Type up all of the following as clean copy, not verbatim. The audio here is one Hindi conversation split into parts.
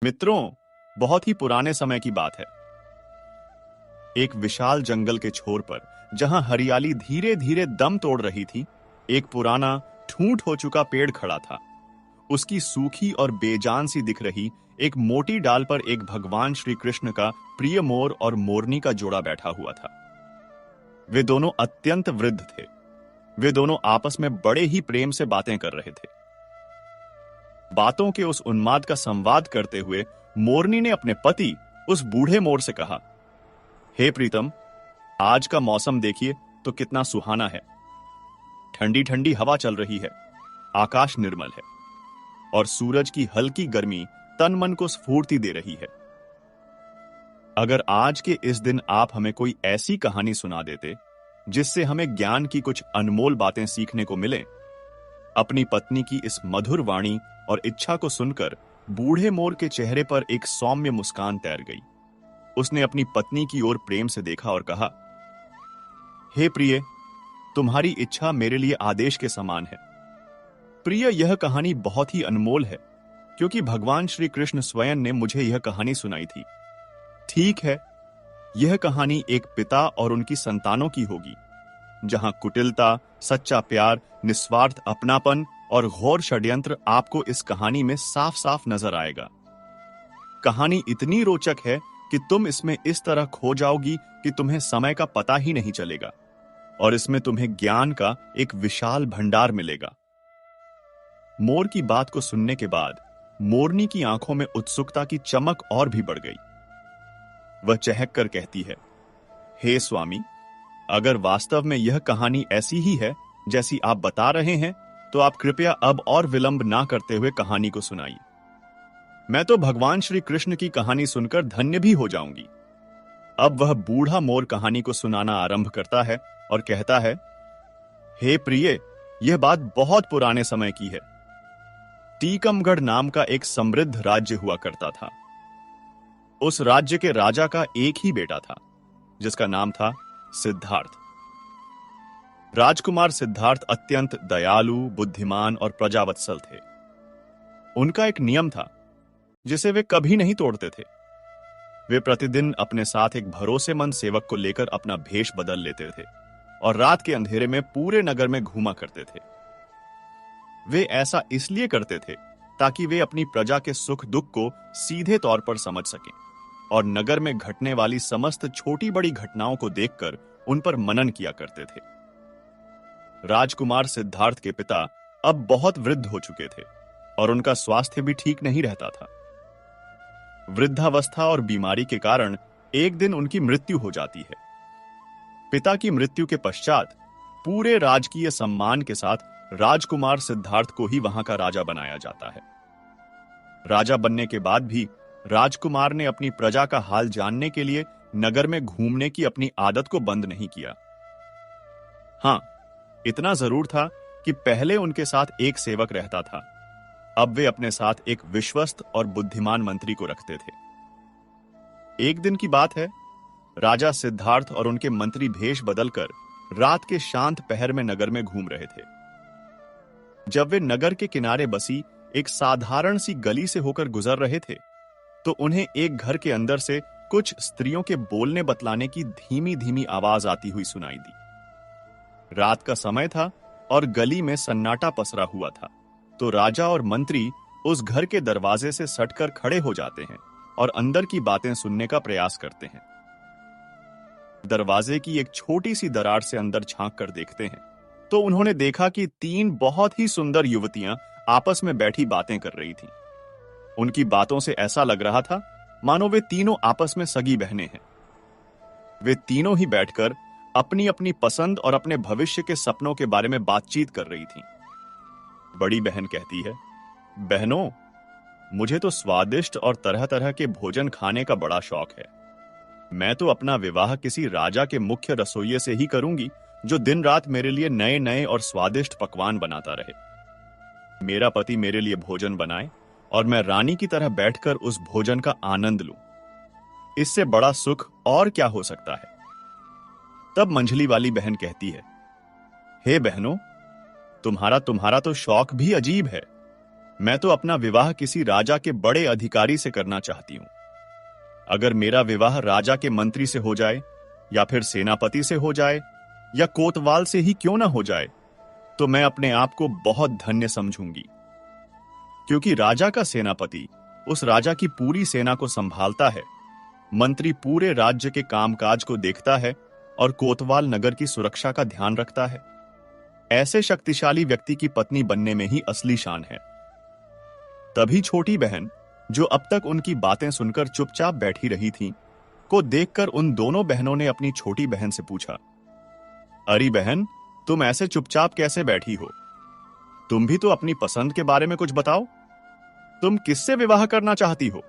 मित्रों, बहुत ही पुराने समय की बात है। एक विशाल जंगल के छोर पर, जहां हरियाली धीरे धीरे दम तोड़ रही थी, एक पुराना ठूंठ हो चुका पेड़ खड़ा था। उसकी सूखी और बेजान सी दिख रही एक मोटी डाल पर एक भगवान श्री कृष्ण का प्रिय मोर और मोरनी का जोड़ा बैठा हुआ था। वे दोनों अत्यंत वृद्ध थे। वे दोनों आपस में बड़े ही प्रेम से बातें कर रहे थे। बातों के उस उन्माद का संवाद करते हुए मोरनी ने अपने पति उस बूढ़े मोर से कहा, हे प्रीतम, आज का मौसम देखिए तो कितना सुहाना है। ठंडी ठंडी हवा चल रही है, आकाश निर्मल है और सूरज की हल्की गर्मी तन मन को स्फूर्ति दे रही है। अगर आज के इस दिन आप हमें कोई ऐसी कहानी सुना देते जिससे हमें ज्ञान की कुछ अनमोल बातें सीखने को मिले। अपनी पत्नी की इस मधुर वाणी और इच्छा को सुनकर बूढ़े मोर के चेहरे पर एक सौम्य मुस्कान तैर गई। उसने अपनी पत्नी की ओर प्रेम से देखा और कहा, हे प्रिय, तुम्हारी इच्छा मेरे लिए आदेश के समान है। प्रिय, यह कहानी बहुत ही अनमोल है, क्योंकि भगवान श्री कृष्ण स्वयं ने मुझे यह कहानी सुनाई थी। ठीक है, यह कहानी एक पिता और उनकी संतानों की होगी, जहां कुटिलता, सच्चा प्यार, निस्वार्थ अपनापन और घोर षड्यंत्र आपको इस कहानी में साफ साफ नजर आएगा। कहानी इतनी रोचक है कि तुम इसमें इस तरह खो जाओगी कि तुम्हें समय का पता ही नहीं चलेगा और इसमें तुम्हें ज्ञान का एक विशाल भंडार मिलेगा। मोर की बात को सुनने के बाद मोरनी की आंखों में उत्सुकता की चमक और भी बढ़ गई। वह चहक कर कहती है, हे स्वामी, अगर वास्तव में यह कहानी ऐसी ही है जैसी आप बता रहे हैं, तो आप कृपया अब और विलंब ना करते हुए कहानी को सुनाइए। मैं तो भगवान श्री कृष्ण की कहानी सुनकर धन्य भी हो जाऊंगी। अब वह बूढ़ा मोर कहानी को सुनाना आरंभ करता है और कहता है, हे प्रिय, यह बात बहुत पुराने समय की है। टीकमगढ़ नाम का एक समृद्ध राज्य हुआ करता था। उस राज्य के राजा का एक ही बेटा था, जिसका नाम था सिद्धार्थ। राजकुमार सिद्धार्थ अत्यंत दयालु, बुद्धिमान और प्रजावत्सल थे। उनका एक नियम था जिसे वे कभी नहीं तोड़ते थे। वे प्रतिदिन अपने साथ एक भरोसेमंद सेवक को लेकर अपना भेष बदल लेते थे और रात के अंधेरे में पूरे नगर में घूमा करते थे। वे ऐसा इसलिए करते थे ताकि वे अपनी प्रजा के सुख दुख को सीधे तौर पर समझ सकें और नगर में घटने वाली समस्त छोटी बड़ी घटनाओं को देखकर उन पर मनन किया करते थे। राजकुमार सिद्धार्थ के पिता अब बहुत वृद्ध हो चुके थे और उनका स्वास्थ्य भी ठीक नहीं रहता था। वृद्धावस्था और बीमारी के कारण एक दिन उनकी मृत्यु हो जाती है। पिता की मृत्यु के पश्चात पूरे राजकीय सम्मान के साथ राजकुमार सिद्धार्थ को ही वहां का राजा बनाया जाता है। राजा बनने के बाद भी राजकुमार ने अपनी प्रजा का हाल जानने के लिए नगर में घूमने की अपनी आदत को बंद नहीं किया। हां, इतना जरूर था कि पहले उनके साथ एक सेवक रहता था। अब वे अपने साथ एक विश्वस्त और बुद्धिमान मंत्री को रखते थे। एक दिन की बात है, राजा सिद्धार्थ और उनके मंत्री भेष बदलकर रात के शांत पहर में नगर में घूम रहे थे। जब वे नगर के किनारे बसी एक साधारण सी गली से होकर गुजर रहे थे, तो उन्हें एक घर के अंदर से कुछ स्त्रियों के बोलने बतलाने की धीमी धीमी आवाज आती हुई सुनाई दी। रात का समय था और गली में सन्नाटा पसरा हुआ था, तो राजा और मंत्री उस घर के दरवाजे से सटकर खड़े हो जाते हैं और अंदर की बातें सुनने का प्रयास करते हैं। दरवाजे की एक छोटी सी दरार से अंदर झांक कर देखते हैं, तो उन्होंने देखा कि 3 बहुत ही सुंदर युवतियां आपस में बैठी बातें कर रही थीं। उनकी बातों से ऐसा लग रहा था मानो वे तीनों आपस में सगी बहनें हैं। वे तीनों ही बैठकर अपनी अपनी पसंद और अपने भविष्य के सपनों के बारे में बातचीत कर रही थीं। बड़ी बहन कहती है, बहनों, मुझे तो स्वादिष्ट और तरह तरह के भोजन खाने का बड़ा शौक है। मैं तो अपना विवाह किसी राजा के मुख्य रसोइये से ही करूंगी, जो दिन रात मेरे लिए नए नए और स्वादिष्ट पकवान बनाता रहे। मेरा पति मेरे लिए भोजन बनाए और मैं रानी की तरह बैठकर उस भोजन का आनंद लूं। इससे बड़ा सुख और क्या हो सकता है। तब मंझली वाली बहन कहती है, हे बहनों, तुम्हारा तो शौक भी अजीब है। मैं तो अपना विवाह किसी राजा के बड़े अधिकारी से करना चाहती हूं। अगर मेरा विवाह राजा के मंत्री से हो जाए, या फिर सेनापति से हो जाए, या कोतवाल से ही क्यों ना हो जाए, तो मैं अपने आप को बहुत धन्य समझूंगी। क्योंकि राजा का सेनापति उस राजा की पूरी सेना को संभालता है, मंत्री पूरे राज्य के कामकाज को देखता है और कोतवाल नगर की सुरक्षा का ध्यान रखता है। ऐसे शक्तिशाली व्यक्ति की पत्नी बनने में ही असली शान है। तभी छोटी बहन, जो अब तक उनकी बातें सुनकर चुपचाप बैठी रही थी, को देखकर उन दोनों बहनों ने अपनी छोटी बहन से पूछा, अरे बहन, तुम ऐसे चुपचाप कैसे बैठी हो? तुम भी तो अपनी पसंद के बारे में कुछ बताओ। तुम किससे विवाह करना चाहती हो?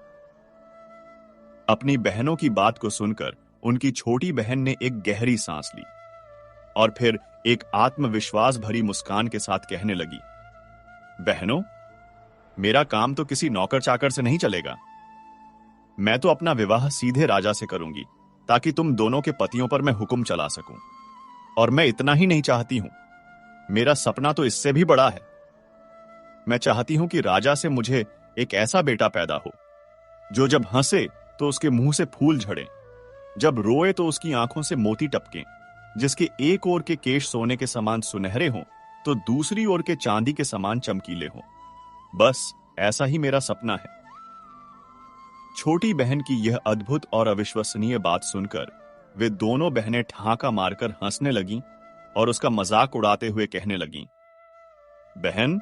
अपनी बहनों की बात को सुनकर उनकी छोटी बहन ने एक गहरी सांस ली और फिर एक आत्मविश्वास भरी मुस्कान के साथ कहने लगी, बहनों, मेरा काम तो किसी नौकर चाकर से नहीं चलेगा। मैं तो अपना विवाह सीधे राजा से करूंगी, ताकि तुम दोनों के पतियों पर मैं हुक्म चला सकूं। और मैं इतना ही नहीं चाहती हूं, मेरा सपना तो इससे भी बड़ा है। मैं चाहती हूं कि राजा से मुझे एक ऐसा बेटा पैदा हो, जो जब हंसे तो उसके मुंह से फूल झड़े, जब रोए तो उसकी आंखों से मोती टपकें, जिसके एक ओर के केश सोने के समान सुनहरे हों, तो दूसरी ओर के चांदी के समान चमकीले हों। बस ऐसा ही मेरा सपना है। छोटी बहन की यह अद्भुत और अविश्वसनीय बात सुनकर वे दोनों बहनें ठहाका मारकर हंसने लगीं और उसका मजाक उड़ाते हुए कहने लगीं, बहन,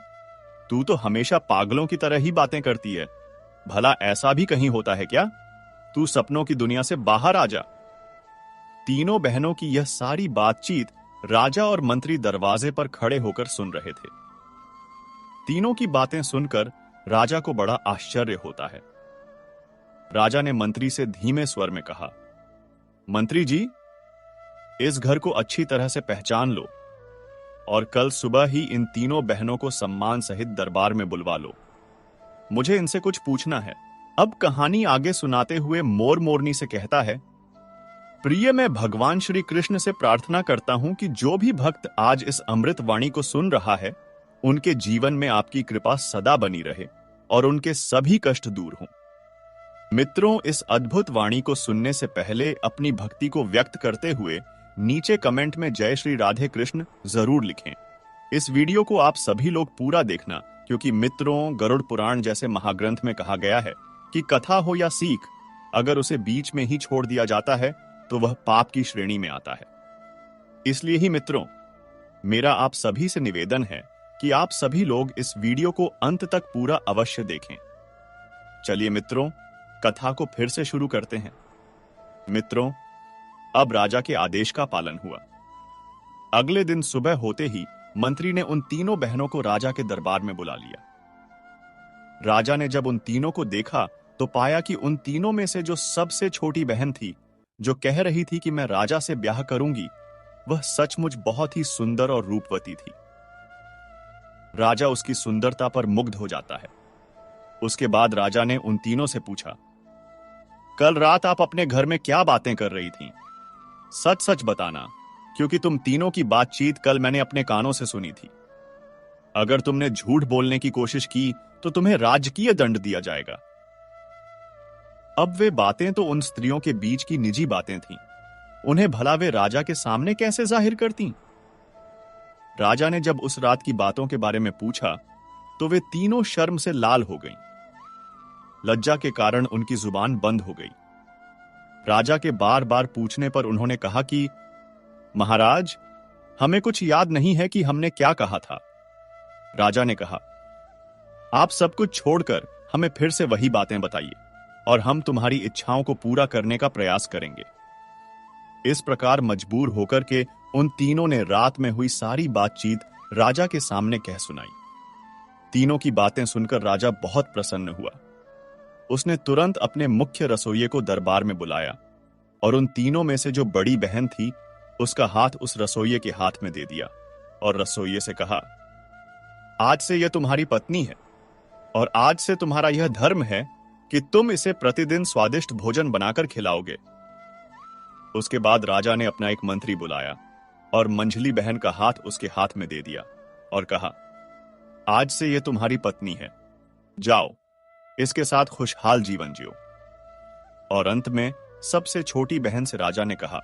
तू तो हमेशा पागलों की तरह ही बातें करती है। भला ऐसा भी कहीं होता है क्या? तू सपनों की दुनिया से बाहर आ जा। तीनों बहनों की यह सारी बातचीत राजा और मंत्री दरवाजे पर खड़े होकर सुन रहे थे। तीनों की बातें सुनकर राजा को बड़ा आश्चर्य होता है। राजा ने मंत्री से धीमे स्वर में कहा, मंत्री जी, इस घर को अच्छी तरह से पहचान लो और कल सुबह ही इन तीनों बहनों को सम्मान सहित दरबार में बुलवा लो। मुझे इनसे कुछ पूछना है। अब कहानी आगे सुनाते हुए मोर मोरनी से कहता है, प्रिय, मैं भगवान श्री कृष्ण से प्रार्थना करता हूं कि जो भी भक्त आज इस अमृत वाणी को सुन रहा है, उनके जीवन में आपकी कृपा सदा बनी रहे और उनके सभी कष्ट दूर हों। मित्रों, इस अद्भुत वाणी को सुनने से पहले अपनी भक्ति को व्यक्त करते हुए नीचे कमेंट में जय श्री राधे कृष्ण जरूर लिखें। इस वीडियो को आप सभी लोग पूरा देखना, क्योंकि मित्रों, गरुड़ पुराण जैसे महाग्रंथ में कहा गया है कि कथा हो या सीख, अगर उसे बीच में ही छोड़ दिया जाता है तो वह पाप की श्रेणी में आता है। इसलिए ही मित्रों, मेरा आप सभी से निवेदन है कि आप सभी लोग इस वीडियो को अंत तक पूरा अवश्य देखें। चलिए मित्रों, कथा को फिर से शुरू करते हैं। मित्रों, अब राजा के आदेश का पालन हुआ। अगले दिन सुबह होते ही मंत्री ने उन तीनों बहनों को राजा के दरबार में बुला लिया। राजा ने जब उन तीनों को देखा तो पाया कि उन तीनों में से जो सबसे छोटी बहन थी, जो कह रही थी कि मैं राजा से ब्याह करूंगी, वह सचमुच बहुत ही सुंदर और रूपवती थी। राजा उसकी सुंदरता पर मुग्ध हो जाता है। उसके बाद राजा ने उन तीनों से पूछा, कल रात आप अपने घर में क्या बातें कर रही थीं? सच सच बताना, क्योंकि तुम तीनों की बातचीत कल मैंने अपने कानों से सुनी थी। अगर तुमने झूठ बोलने की कोशिश की तो तुम्हें राजकीय दंड दिया जाएगा। अब वे बातें तो उन स्त्रियों के बीच की निजी बातें थीं। उन्हें भला वे राजा के सामने कैसे जाहिर करती? राजा ने जब उस रात की बातों के बारे में पूछा तो वे तीनों शर्म से लाल हो गईं। लज्जा के कारण उनकी जुबान बंद हो गई। राजा के बार बार पूछने पर उन्होंने कहा कि महाराज, हमें कुछ याद नहीं है कि हमने क्या कहा था। राजा ने कहा, आप सब कुछ छोड़कर हमें फिर से वही बातें बताइए और हम तुम्हारी इच्छाओं को पूरा करने का प्रयास करेंगे। इस प्रकार मजबूर होकर के उन तीनों ने रात में हुई सारी बातचीत राजा के सामने कह सुनाई। तीनों की बातें सुनकर राजा बहुत प्रसन्न हुआ। उसने तुरंत अपने मुख्य रसोइये को दरबार में बुलाया और उन तीनों में से जो बड़ी बहन थी, उसका हाथ उस रसोइये के हाथ में दे दिया और रसोइये से कहा, आज से यह तुम्हारी पत्नी है और आज से तुम्हारा यह धर्म है कि तुम इसे प्रतिदिन स्वादिष्ट भोजन बनाकर खिलाओगे। उसके बाद राजा ने अपना एक मंत्री बुलाया और मंझली बहन का हाथ उसके हाथ में दे दिया और कहा, आज से यह तुम्हारी पत्नी है जाओ, इसके साथ खुशहाल जीवन जियो। और अंत में सबसे छोटी बहन से राजा ने कहा,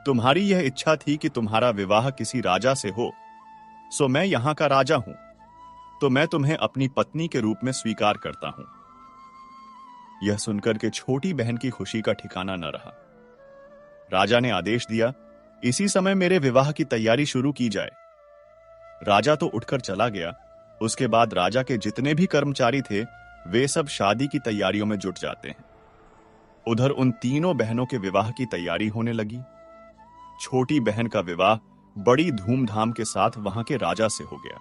तुम्हारी यह इच्छा थी कि तुम्हारा विवाह किसी राजा से हो, सो मैं यहां का राजा हूं, तो मैं तुम्हें अपनी पत्नी के रूप में स्वीकार करता हूं। यह सुनकर के छोटी बहन की खुशी का ठिकाना न रहा। राजा ने आदेश दिया, इसी समय मेरे विवाह की तैयारी शुरू की जाए। राजा तो उठकर चला गया। उसके बाद राजा के जितने भी कर्मचारी थे, वे सब शादी की तैयारियों में जुट जाते हैं। उधर उन तीनों बहनों के विवाह की तैयारी होने लगी। छोटी बहन का विवाह बड़ी धूमधाम के साथ वहां के राजा से हो गया।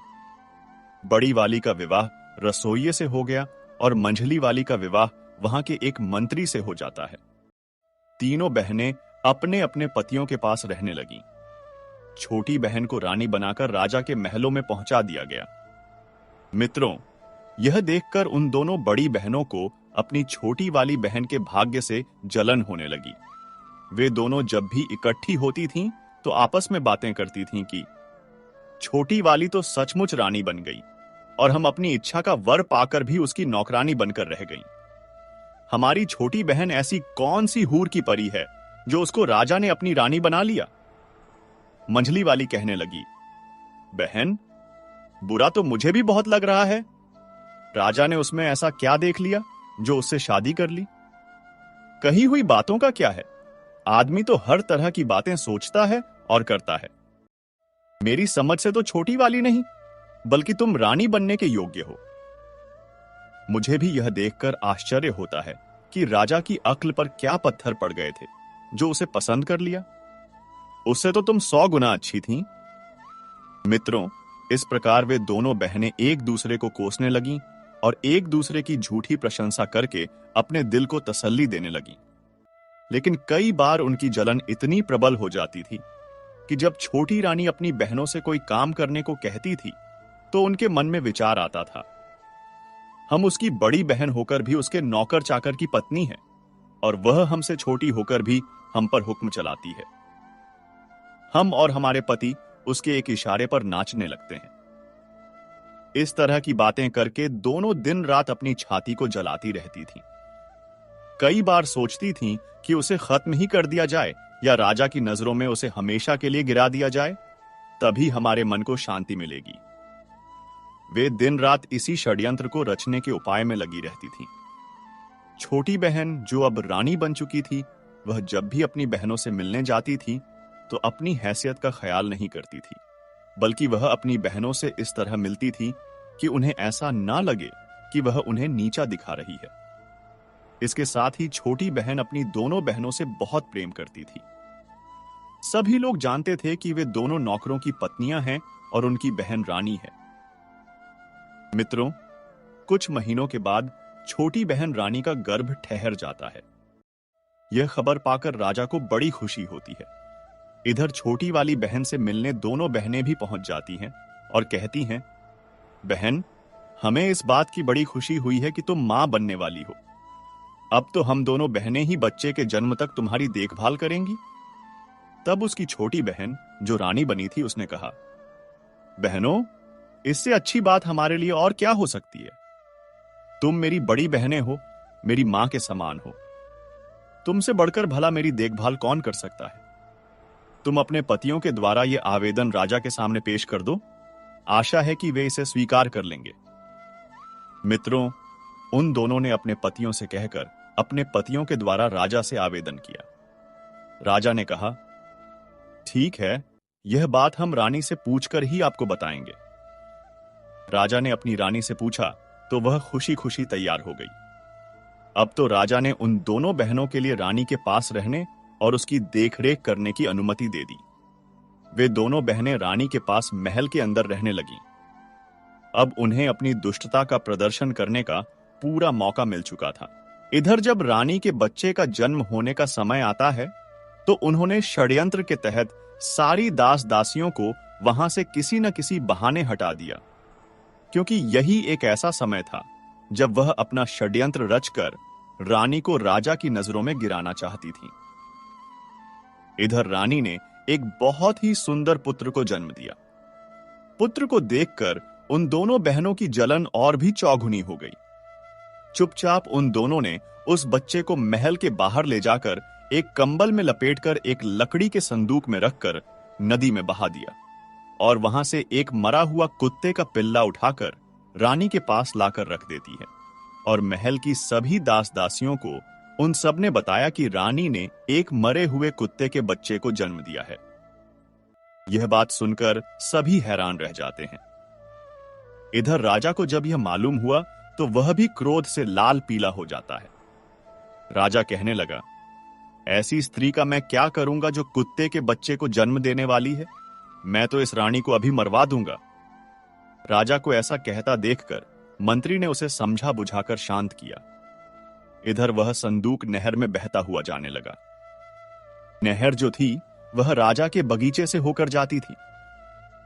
बड़ी वाली का विवाह रसोइये से हो गया और मंझली वाली का विवाह वहां के एक मंत्री से हो जाता है। तीनों बहनें अपने अपने पतियों के पास रहने लगीं। छोटी बहन को रानी बनाकर राजा के महलों में पहुंचा दिया गया। मित्रों, यह देखकर उन दोनों बड़ी बहनों को अपनी छोटी वाली बहन के भाग्य से जलन होने लगी। वे दोनों जब भी इकट्ठी होती थीं, तो आपस में बातें करती थीं कि छोटी वाली तो सचमुच रानी बन गई और हम अपनी इच्छा का वर पाकर भी उसकी नौकरानी बनकर रह गईं। हमारी छोटी बहन ऐसी कौन सी हूर की परी है जो उसको राजा ने अपनी रानी बना लिया। मंझली वाली कहने लगी, बहन, बुरा तो मुझे भी बहुत लग रहा है। राजा ने उसमें ऐसा क्या देख लिया जो उससे शादी कर ली। कही हुई बातों का क्या है, आदमी तो हर तरह की बातें सोचता है और करता है। मेरी समझ से तो छोटी वाली नहीं, बल्कि तुम रानी बनने के योग्य हो। मुझे भी यह देखकर आश्चर्य होता है कि राजा की अक्ल पर क्या पत्थर पड़ गए थे जो उसे पसंद कर लिया। उससे तो तुम 100 गुना अच्छी थीं। मित्रों, इस प्रकार वे दोनों बहनें एक दूसरे को कोसने लगीं और एक दूसरे की झूठी प्रशंसा करके अपने दिल को तसल्ली देने लगीं। लेकिन कई बार उनकी जलन इतनी प्रबल हो जाती थी कि जब छोटी रानी अपनी बहनों से कोई काम करने को कहती थी, तो उनके मन में विचार आता था, हम उसकी बड़ी बहन होकर भी उसके नौकर चाकर की पत्नी हैं और वह हमसे छोटी होकर भी हम पर हुक्म चलाती है। हम और हमारे पति उसके एक इशारे पर नाचने लगते हैं। इस तरह की बातें करके दोनों दिन रात अपनी छाती को जलाती रहती थीं। कई बार सोचती थीं कि उसे खत्म ही कर दिया जाए या राजा की नजरों में उसे हमेशा के लिए गिरा दिया जाए, तभी हमारे मन को शांति मिलेगी। वे दिन रात इसी षड्यंत्र को रचने के उपाय में लगी रहती थीं। छोटी बहन, जो अब रानी बन चुकी थी, वह जब भी अपनी बहनों से मिलने जाती थी तो अपनी हैसियत का ख्याल नहीं करती थी, बल्कि वह अपनी बहनों से इस तरह मिलती थी कि उन्हें ऐसा ना लगे कि वह उन्हें नीचा दिखा रही है। इसके साथ ही छोटी बहन अपनी दोनों बहनों से बहुत प्रेम करती थी। सभी लोग जानते थे कि वे दोनों नौकरों की पत्नियां हैं और उनकी बहन रानी है। मित्रों, कुछ महीनों के बाद छोटी बहन रानी का गर्भ ठहर जाता है। यह खबर पाकर राजा को बड़ी खुशी होती है। इधर छोटी वाली बहन से मिलने दोनों बहनें भी पहुंच जाती हैं और कहती हैं, बहन, हमें इस बात की बड़ी खुशी हुई है कि तुम मां बनने वाली हो। अब तो हम दोनों बहनें ही बच्चे के जन्म तक तुम्हारी देखभाल करेंगी। तब उसकी छोटी बहन, जो रानी बनी थी, उसने कहा, बहनों, इससे अच्छी बात हमारे लिए और क्या हो सकती है। तुम मेरी बड़ी बहनें हो, मेरी मां के समान हो। तुमसे बढ़कर भला मेरी देखभाल कौन कर सकता है। तुम अपने पतियों के द्वारा यह आवेदन राजा के सामने पेश कर दो। आशा है कि वे इसे स्वीकार कर लेंगे। मित्रों, उन दोनों ने अपने पतियों से कहकर अपने पतियों के द्वारा राजा से आवेदन किया। राजा ने कहा, ठीक है, यह बात हम रानी से पूछकर ही आपको बताएंगे। राजा ने अपनी रानी से पूछा तो वह खुशी खुशी तैयार हो गई। अब तो राजा ने उन दोनों बहनों के लिए रानी के पास रहने और उसकी देखरेख करने की अनुमति दे दी। वे दोनों बहनें रानी के पास महल के अंदर रहने लगीं। अब उन्हें अपनी दुष्टता का प्रदर्शन करने का पूरा मौका मिल चुका था। इधर जब रानी के बच्चे का जन्म होने का समय आता है, तो उन्होंने षड्यंत्र के तहत सारी दास दासियों को वहां से किसी न किसी बहाने हटा दिया, क्योंकि यही एक ऐसा समय था जब वह अपना षड्यंत्र रचकर रानी को राजा की नजरों में गिराना चाहती थी। इधर रानी ने एक बहुत ही सुंदर पुत्र को जन्म दिया। पुत्र को देखकर उन दोनों बहनों की जलन और भी चौगुनी हो गई। चुपचाप उन दोनों ने उस बच्चे को महल के बाहर ले जाकर एक कंबल में लपेटकर एक लकड़ी के संदूक में रखकर नदी में बहा दिया और वहां से एक मरा हुआ कुत्ते का पिल्ला उठाकर रानी के पास लाकर रख देती है। और महल की सभी दास दासियों को उन सब ने बताया कि रानी ने एक मरे हुए कुत्ते के बच्चे को जन्म दिया है। यह बात सुनकर सभी हैरान रह जाते हैं। इधर राजा को जब यह मालूम हुआ तो वह भी क्रोध से लाल पीला हो जाता है। राजा कहने लगा, ऐसी स्त्री का मैं क्या करूंगा जो कुत्ते के बच्चे को जन्म देने वाली है? मैं तो इस रानी को अभी मरवा दूंगा। राजा को ऐसा कहता देखकर मंत्री ने उसे समझा बुझाकर शांत किया। इधर वह संदूक नहर में बहता हुआ जाने लगा। नहर जो थी वह राजा के बगीचे से होकर जाती थी।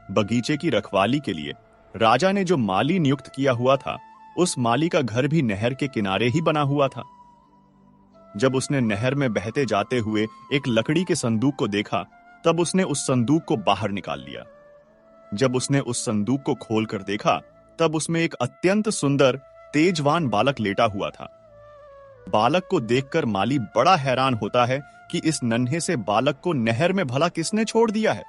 बगीचे की रखवाली के लिए राजा ने जो माली नियुक्त किया हुआ था, उस माली का घर भी नहर के किनारे ही बना हुआ था। जब उसने नहर में बहते जाते हुए एक लकड़ी के संदूक को देखा, तब उसने उस संदूक को बाहर निकाल लिया। जब उसने उस संदूक को खोलकर देखा, तब उसमें एक अत्यंत सुंदर तेजवान बालक लेटा हुआ था। बालक को देखकर माली बड़ा हैरान होता है कि इस नन्हे से बालक को नहर में भला किसने छोड़ दिया है।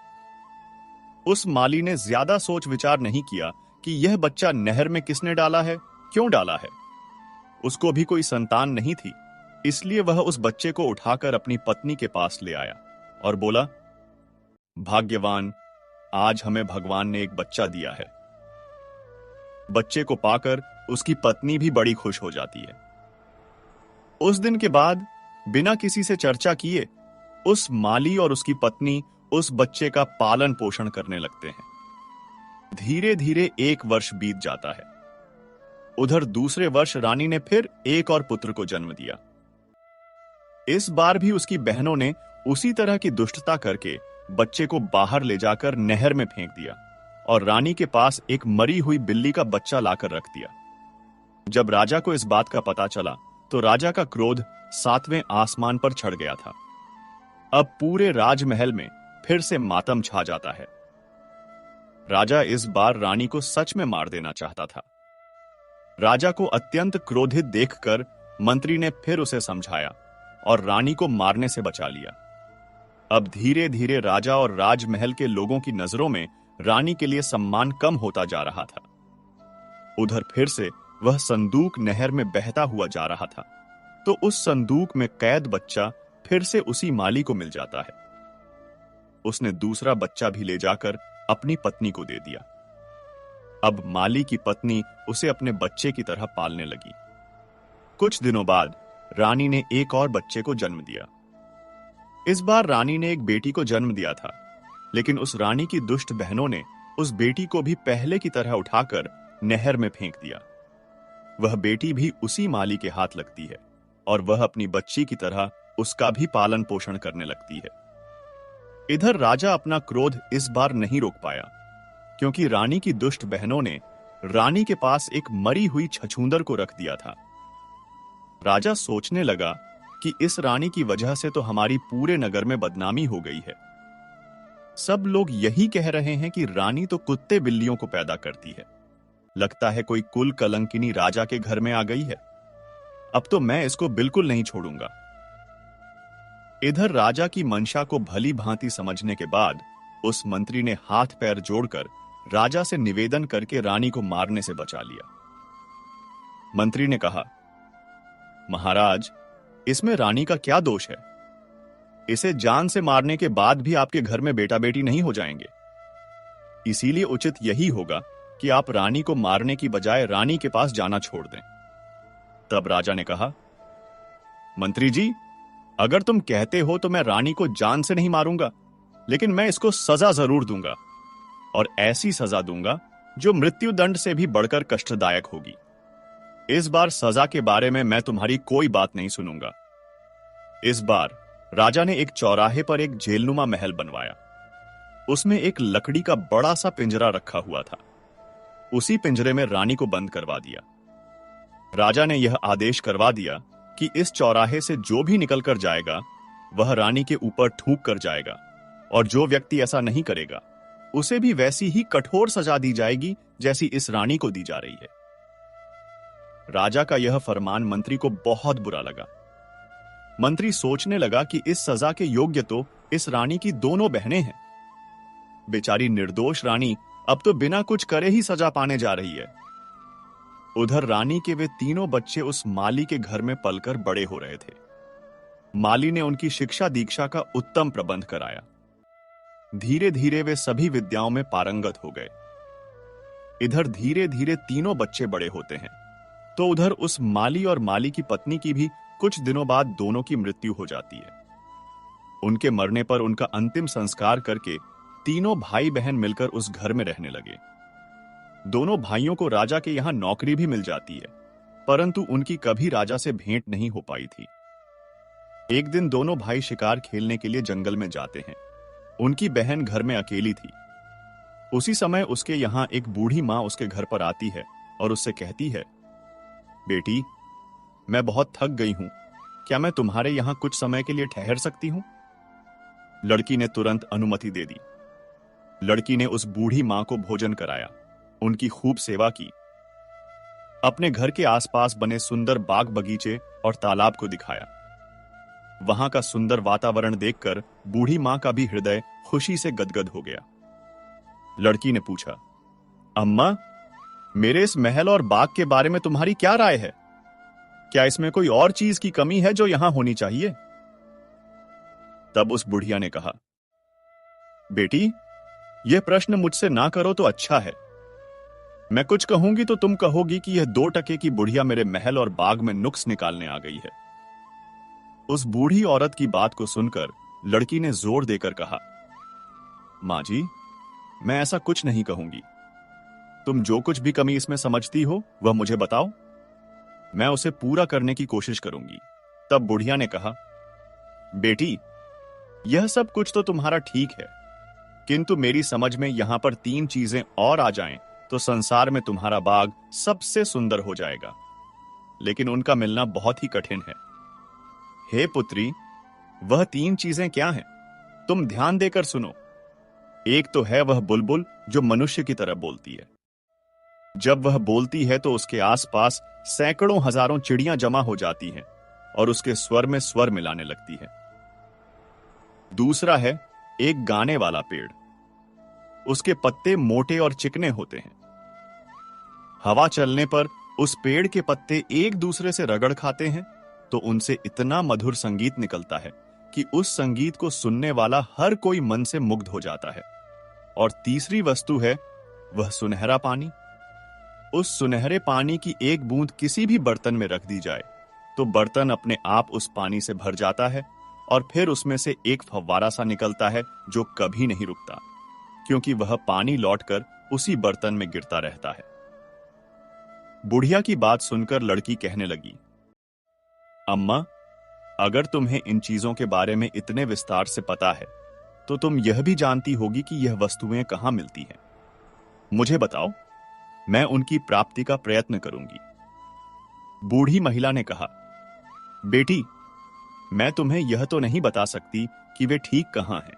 उस माली ने ज्यादा सोच विचार नहीं किया कि यह बच्चा नहर में किसने डाला है, क्यों डाला है। उसको भी कोई संतान नहीं थी, इसलिए वह उस बच्चे को उठाकर अपनी पत्नी के पास ले आया और बोला, भाग्यवान, आज हमें भगवान ने एक बच्चा दिया है। बच्चे को पाकर उसकी पत्नी भी बड़ी खुश हो जाती है। उस दिन के बाद बिना किसी से चर्चा किए उस माली और उसकी पत्नी उस बच्चे का पालन पोषण करने लगते हैं। धीरे धीरे 1 वर्ष बीत जाता है। उधर दूसरे वर्ष रानी ने फिर एक और पुत्र को जन्म दिया। इस बार भी उसकी बहनों ने उसी तरह की दुष्टता करके बच्चे को बाहर ले जाकर नहर में फेंक दिया और रानी के पास एक मरी हुई बिल्ली का बच्चा लाकर रख दिया। जब राजा को इस बात का पता चला तो राजा का क्रोध 7वें आसमान पर चढ़ गया था। अब पूरे राजमहल में फिर से मातम छा जाता है। राजा इस बार रानी को सच में मार देना चाहता था। राजा को अत्यंत क्रोधित देखकर मंत्री ने फिर उसे समझाया और रानी को मारने से बचा लिया। अब धीरे धीरे राजा और राजमहल के लोगों की नजरों में रानी के लिए सम्मान कम होता जा रहा था। उधर फिर से वह संदूक नहर में बहता हुआ जा रहा था तो उस संदूक में कैद बच्चा फिर से उसी माली को मिल जाता है। उसने दूसरा बच्चा भी ले जाकर अपनी पत्नी को दे दिया। अब माली की पत्नी उसे अपने बच्चे की तरह पालने लगी। कुछ दिनों बाद रानी ने एक और बच्चे को जन्म दिया। इस बार रानी ने एक बेटी को जन्म दिया था, लेकिन उस रानी की दुष्ट बहनों ने उस बेटी को भी पहले की तरह उठाकर नहर में फेंक दिया। वह बेटी भी उसी माली के हाथ लगती है और वह अपनी बच्ची की तरह उसका भी पालन पोषण करने लगती है। इधर राजा अपना क्रोध इस बार नहीं रोक पाया, क्योंकि रानी की दुष्ट बहनों ने रानी के पास एक मरी हुई छछूंदर को रख दिया था। राजा सोचने लगा कि इस रानी की वजह से तो हमारी पूरे नगर में बदनामी हो गई है। सब लोग यही कह रहे हैं कि रानी तो कुत्ते बिल्लियों को पैदा करती है। लगता है कोई कुल कलंकिनी राजा के घर में आ गई है। अब तो मैं इसको बिल्कुल नहीं छोड़ूंगा। इधर राजा की मंशा को भली भांति समझने के बाद उस मंत्री ने हाथ पैर जोड़कर राजा से निवेदन करके रानी को मारने से बचा लिया। मंत्री ने कहा, महाराज, इसमें रानी का क्या दोष है? इसे जान से मारने के बाद भी आपके घर में बेटा बेटी नहीं हो जाएंगे। इसीलिए उचित यही होगा कि आप रानी को मारने की बजाय रानी के पास जाना छोड़ दें। तब राजा ने कहा, मंत्री जी, अगर तुम कहते हो तो मैं रानी को जान से नहीं मारूंगा, लेकिन मैं इसको सजा जरूर दूंगा, और ऐसी सजा दूंगा जो मृत्यु दंड से भी बढ़कर कष्टदायक होगी। इस बार सजा के बारे में मैं तुम्हारी कोई बात नहीं सुनूंगा। इस बार राजा ने एक चौराहे पर एक जेलनुमा महल बनवाया। उसमें एक लकड़ी का बड़ा सा पिंजरा रखा हुआ था। उसी पिंजरे में रानी को बंद करवा दिया। राजा ने यह आदेश करवा दिया कि इस चौराहे से जो भी निकल कर जाएगा वह रानी के ऊपर थूक कर जाएगा, और जो व्यक्ति ऐसा नहीं करेगा उसे भी वैसी ही कठोर सजा दी जाएगी जैसी इस रानी को दी जा रही है। राजा का यह फरमान मंत्री को बहुत बुरा लगा। मंत्री सोचने लगा कि इस सजा के योग्य तो इस रानी की दोनों बहनें हैं। बेचारी निर्दोष रानी अब तो बिना कुछ करे ही सजा पाने जा रही है। उधर रानी के वे तीनों बच्चे उस माली के घर में पलकर बड़े हो रहे थे। माली ने उनकी शिक्षा दीक्षा का उत्तम प्रबंध कराया। धीरे धीरे वे सभी विद्याओं में पारंगत हो गए। इधर धीरे धीरे तीनों बच्चे बड़े होते हैं, तो उधर उस माली और माली की पत्नी की भी कुछ दिनों बाद दोनों की मृत्यु हो जाती है। उनके मरने पर उनका अंतिम संस्कार करके तीनों भाई बहन मिलकर उस घर में रहने लगे। दोनों भाइयों को राजा के यहां नौकरी भी मिल जाती है, परंतु उनकी कभी राजा से भेंट नहीं हो पाई थी। एक दिन दोनों भाई शिकार खेलने के लिए जंगल में जाते हैं। उनकी बहन घर में अकेली थी। उसी समय उसके यहां एक बूढ़ी मां उसके घर पर आती है और उससे कहती है, बेटी, मैं बहुत थक गई हूं, क्या मैं तुम्हारे यहां कुछ समय के लिए ठहर सकती हूं? लड़की ने तुरंत अनुमति दे दी। लड़की ने उस बूढ़ी मां को भोजन कराया, उनकी खूब सेवा की। अपने घर के आसपास बने सुंदर बाग बगीचे और तालाब को दिखाया। वहां का सुंदर वातावरण देखकर बूढ़ी मां का भी हृदय खुशी से गदगद हो गया। लड़की ने पूछा, अम्मा, मेरे इस महल और बाग के बारे में तुम्हारी क्या राय है? क्या इसमें कोई और चीज की कमी है जो यहां होनी चाहिए? तब उस बुढ़िया ने कहा, बेटी, यह प्रश्न मुझसे ना करो तो अच्छा है। मैं कुछ कहूंगी तो तुम कहोगी कि यह 2 टके की बुढ़िया मेरे महल और बाग में नुक्स निकालने आ गई है। उस बूढ़ी औरत की बात को सुनकर लड़की ने जोर देकर कहा, मां जी, मैं ऐसा कुछ नहीं कहूंगी। तुम जो कुछ भी कमी इसमें समझती हो वह मुझे बताओ, मैं उसे पूरा करने की कोशिश करूंगी। तब बुढ़िया ने कहा, बेटी, यह सब कुछ तो तुम्हारा ठीक है, किंतु मेरी समझ में यहां पर 3 चीजें और आ जाएं तो संसार में तुम्हारा बाग सबसे सुंदर हो जाएगा, लेकिन उनका मिलना बहुत ही कठिन है। हे पुत्री, वह 3 चीजें क्या हैं? तुम ध्यान देकर सुनो। एक तो है वह बुलबुल जो मनुष्य की तरह बोलती है। जब वह बोलती है तो उसके आसपास सैकड़ों हजारों चिड़ियां जमा हो जाती हैं और उसके स्वर में स्वर मिलाने लगती है। दूसरा है एक गाने वाला पेड़। उसके पत्ते मोटे और चिकने होते हैं। हवा चलने पर उस पेड़ के पत्ते एक दूसरे से रगड़ खाते हैं तो उनसे इतना मधुर संगीत निकलता है कि उस संगीत को सुनने वाला हर कोई मन से मुग्ध हो जाता है। और तीसरी वस्तु है वह सुनहरा पानी। उस सुनहरे पानी की एक बूंद किसी भी बर्तन में रख दी जाए तो बर्तन अपने आप उस पानी से भर जाता है और फिर उसमें से एक फव्वारा सा निकलता है जो कभी नहीं रुकता, क्योंकि वह पानी लौटकर उसी बर्तन में गिरता रहता है। बुढ़िया की बात सुनकर लड़की कहने लगी, अम्मा, अगर तुम्हें इन चीजों के बारे में इतने विस्तार से पता है तो तुम यह भी जानती होगी कि यह वस्तुएं कहां मिलती हैं। मुझे बताओ, मैं उनकी प्राप्ति का प्रयत्न करूंगी। बूढ़ी महिला ने कहा, बेटी, मैं तुम्हें यह तो नहीं बता सकती कि वे ठीक कहां हैं,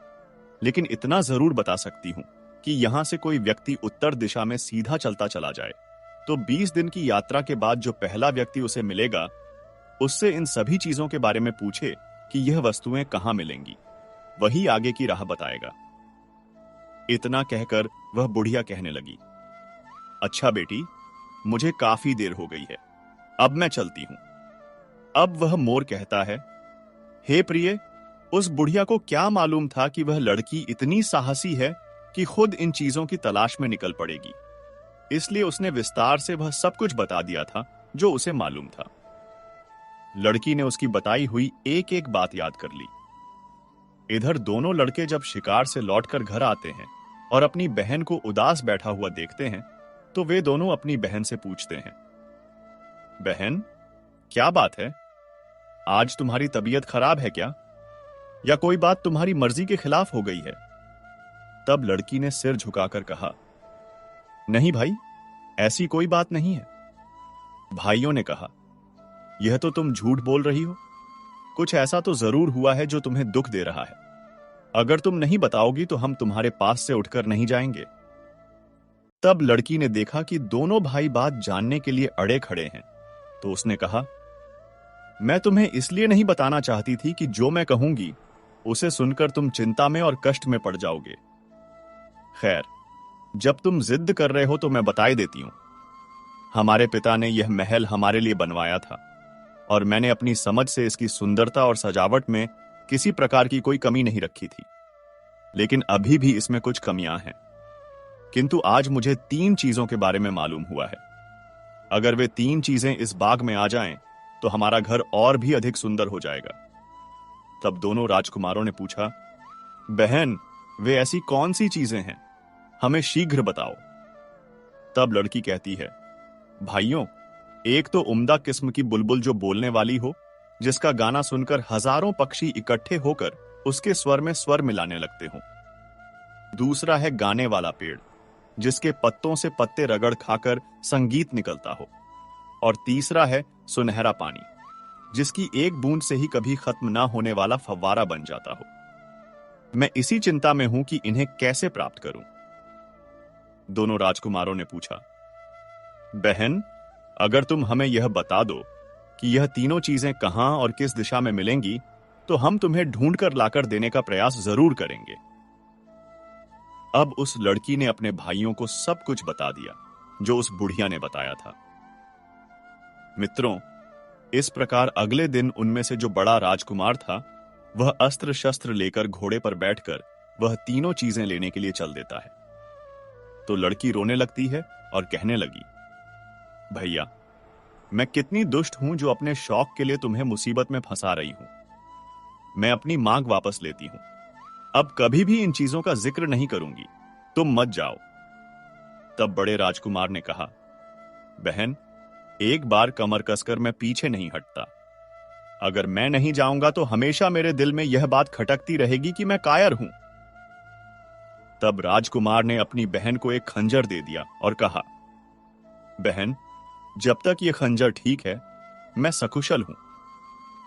लेकिन इतना जरूर बता सकती हूं कि यहां से कोई व्यक्ति उत्तर दिशा में सीधा चलता चला जाए तो 20 दिन की यात्रा के बाद जो पहला व्यक्ति उसे मिलेगा उससे इन सभी चीजों के बारे में पूछे कि यह वस्तुएं कहां मिलेंगी, वही आगे की राह बताएगा। इतना कहकर वह बुढ़िया कहने लगी, अच्छा बेटी, मुझे काफी देर हो गई है, अब मैं चलती हूं। अब वह मोर कहता है, हे प्रिय, उस बुढ़िया को क्या मालूम था कि वह लड़की इतनी साहसी है कि खुद इन चीजों की तलाश में निकल पड़ेगी, इसलिए उसने विस्तार से वह सब कुछ बता दिया था जो उसे मालूम था। लड़की ने उसकी बताई हुई एक एक बात याद कर ली। इधर दोनों लड़के जब शिकार से लौटकर घर आते हैं और अपनी बहन को उदास बैठा हुआ देखते हैं तो वे दोनों अपनी बहन से पूछते हैं, बहन, क्या बात है? आज तुम्हारी तबीयत खराब है क्या, या कोई बात तुम्हारी मर्जी के खिलाफ हो गई है? तब लड़की ने सिर झुकाकर कहा, नहीं भाई, ऐसी कोई बात नहीं है। भाइयों ने कहा, यह तो तुम झूठ बोल रही हो, कुछ ऐसा तो जरूर हुआ है जो तुम्हें दुख दे रहा है। अगर तुम नहीं बताओगी तो हम तुम्हारे पास से उठकर नहीं जाएंगे। तब लड़की ने देखा कि दोनों भाई बात जानने के लिए अड़े खड़े हैं, तो उसने कहा, मैं तुम्हें इसलिए नहीं बताना चाहती थी कि जो मैं कहूंगी उसे सुनकर तुम चिंता में और कष्ट में पड़ जाओगे। खैर, जब तुम जिद कर रहे हो तो मैं बता ही देती हूं। हमारे पिता ने यह महल हमारे लिए बनवाया था और मैंने अपनी समझ से इसकी सुंदरता और सजावट में किसी प्रकार की कोई कमी नहीं रखी थी। लेकिन अभी भी इसमें कुछ कमियां हैं। किंतु आज मुझे 3 चीजों के बारे में मालूम हुआ है। अगर वे 3 चीजें इस बाग में आ जाएं, तो हमारा घर और भी अधिक सुंदर हो जाएगा। तब दोनों राजकुमारों ने पूछा, बहन, वे ऐसी कौन सी चीजें हैं? हमें शीघ्र बताओ। तब लड़की कहती है, भाइयों, एक तो उम्दा किस्म की बुलबुल जो बोलने वाली हो, जिसका गाना सुनकर हजारों पक्षी इकट्ठे होकर उसके स्वर में स्वर मिलाने लगते हों। दूसरा है गाने वाला पेड़, जिसके पत्तों से पत्ते रगड़ खाकर संगीत निकलता हो। और तीसरा है सुनहरा पानी, जिसकी एक बूंद से ही कभी खत्म ना होने वाला फव्वारा बन जाता हो। मैं इसी चिंता में हूं कि इन्हें कैसे प्राप्त करूं। दोनों राजकुमारों ने पूछा, बहन, अगर तुम हमें यह बता दो कि यह तीनों चीजें कहां और किस दिशा में मिलेंगी, तो हम तुम्हें ढूंढकर लाकर देने का प्रयास जरूर करेंगे। अब उस लड़की ने अपने भाइयों को सब कुछ बता दिया जो उस बुढ़िया ने बताया था। मित्रों, इस प्रकार अगले दिन उनमें से जो बड़ा राजकुमार था, वह अस्त्र शस्त्र लेकर घोड़े पर बैठकर वह तीनों चीजें लेने के लिए चल देता है। तो लड़की रोने लगती है और कहने लगी, भैया, मैं कितनी दुष्ट हूं जो अपने शौक के लिए तुम्हें मुसीबत में फंसा रही हूं। मैं अपनी मांग वापस लेती हूं। अब कभी भी इन चीजों का जिक्र नहीं करूंगी। तुम मत जाओ। तब बड़े राजकुमार ने कहा, बहन, एक बार कमर कसकर मैं पीछे नहीं हटता। अगर मैं नहीं जाऊंगा तो हमेशा मेरे दिल में यह बात खटकती रहेगी कि मैं कायर हूं। तब राजकुमार ने अपनी बहन को एक खंजर दे दिया और कहा, बहन, जब तक यह खंजर ठीक है, मैं सकुशल हूं।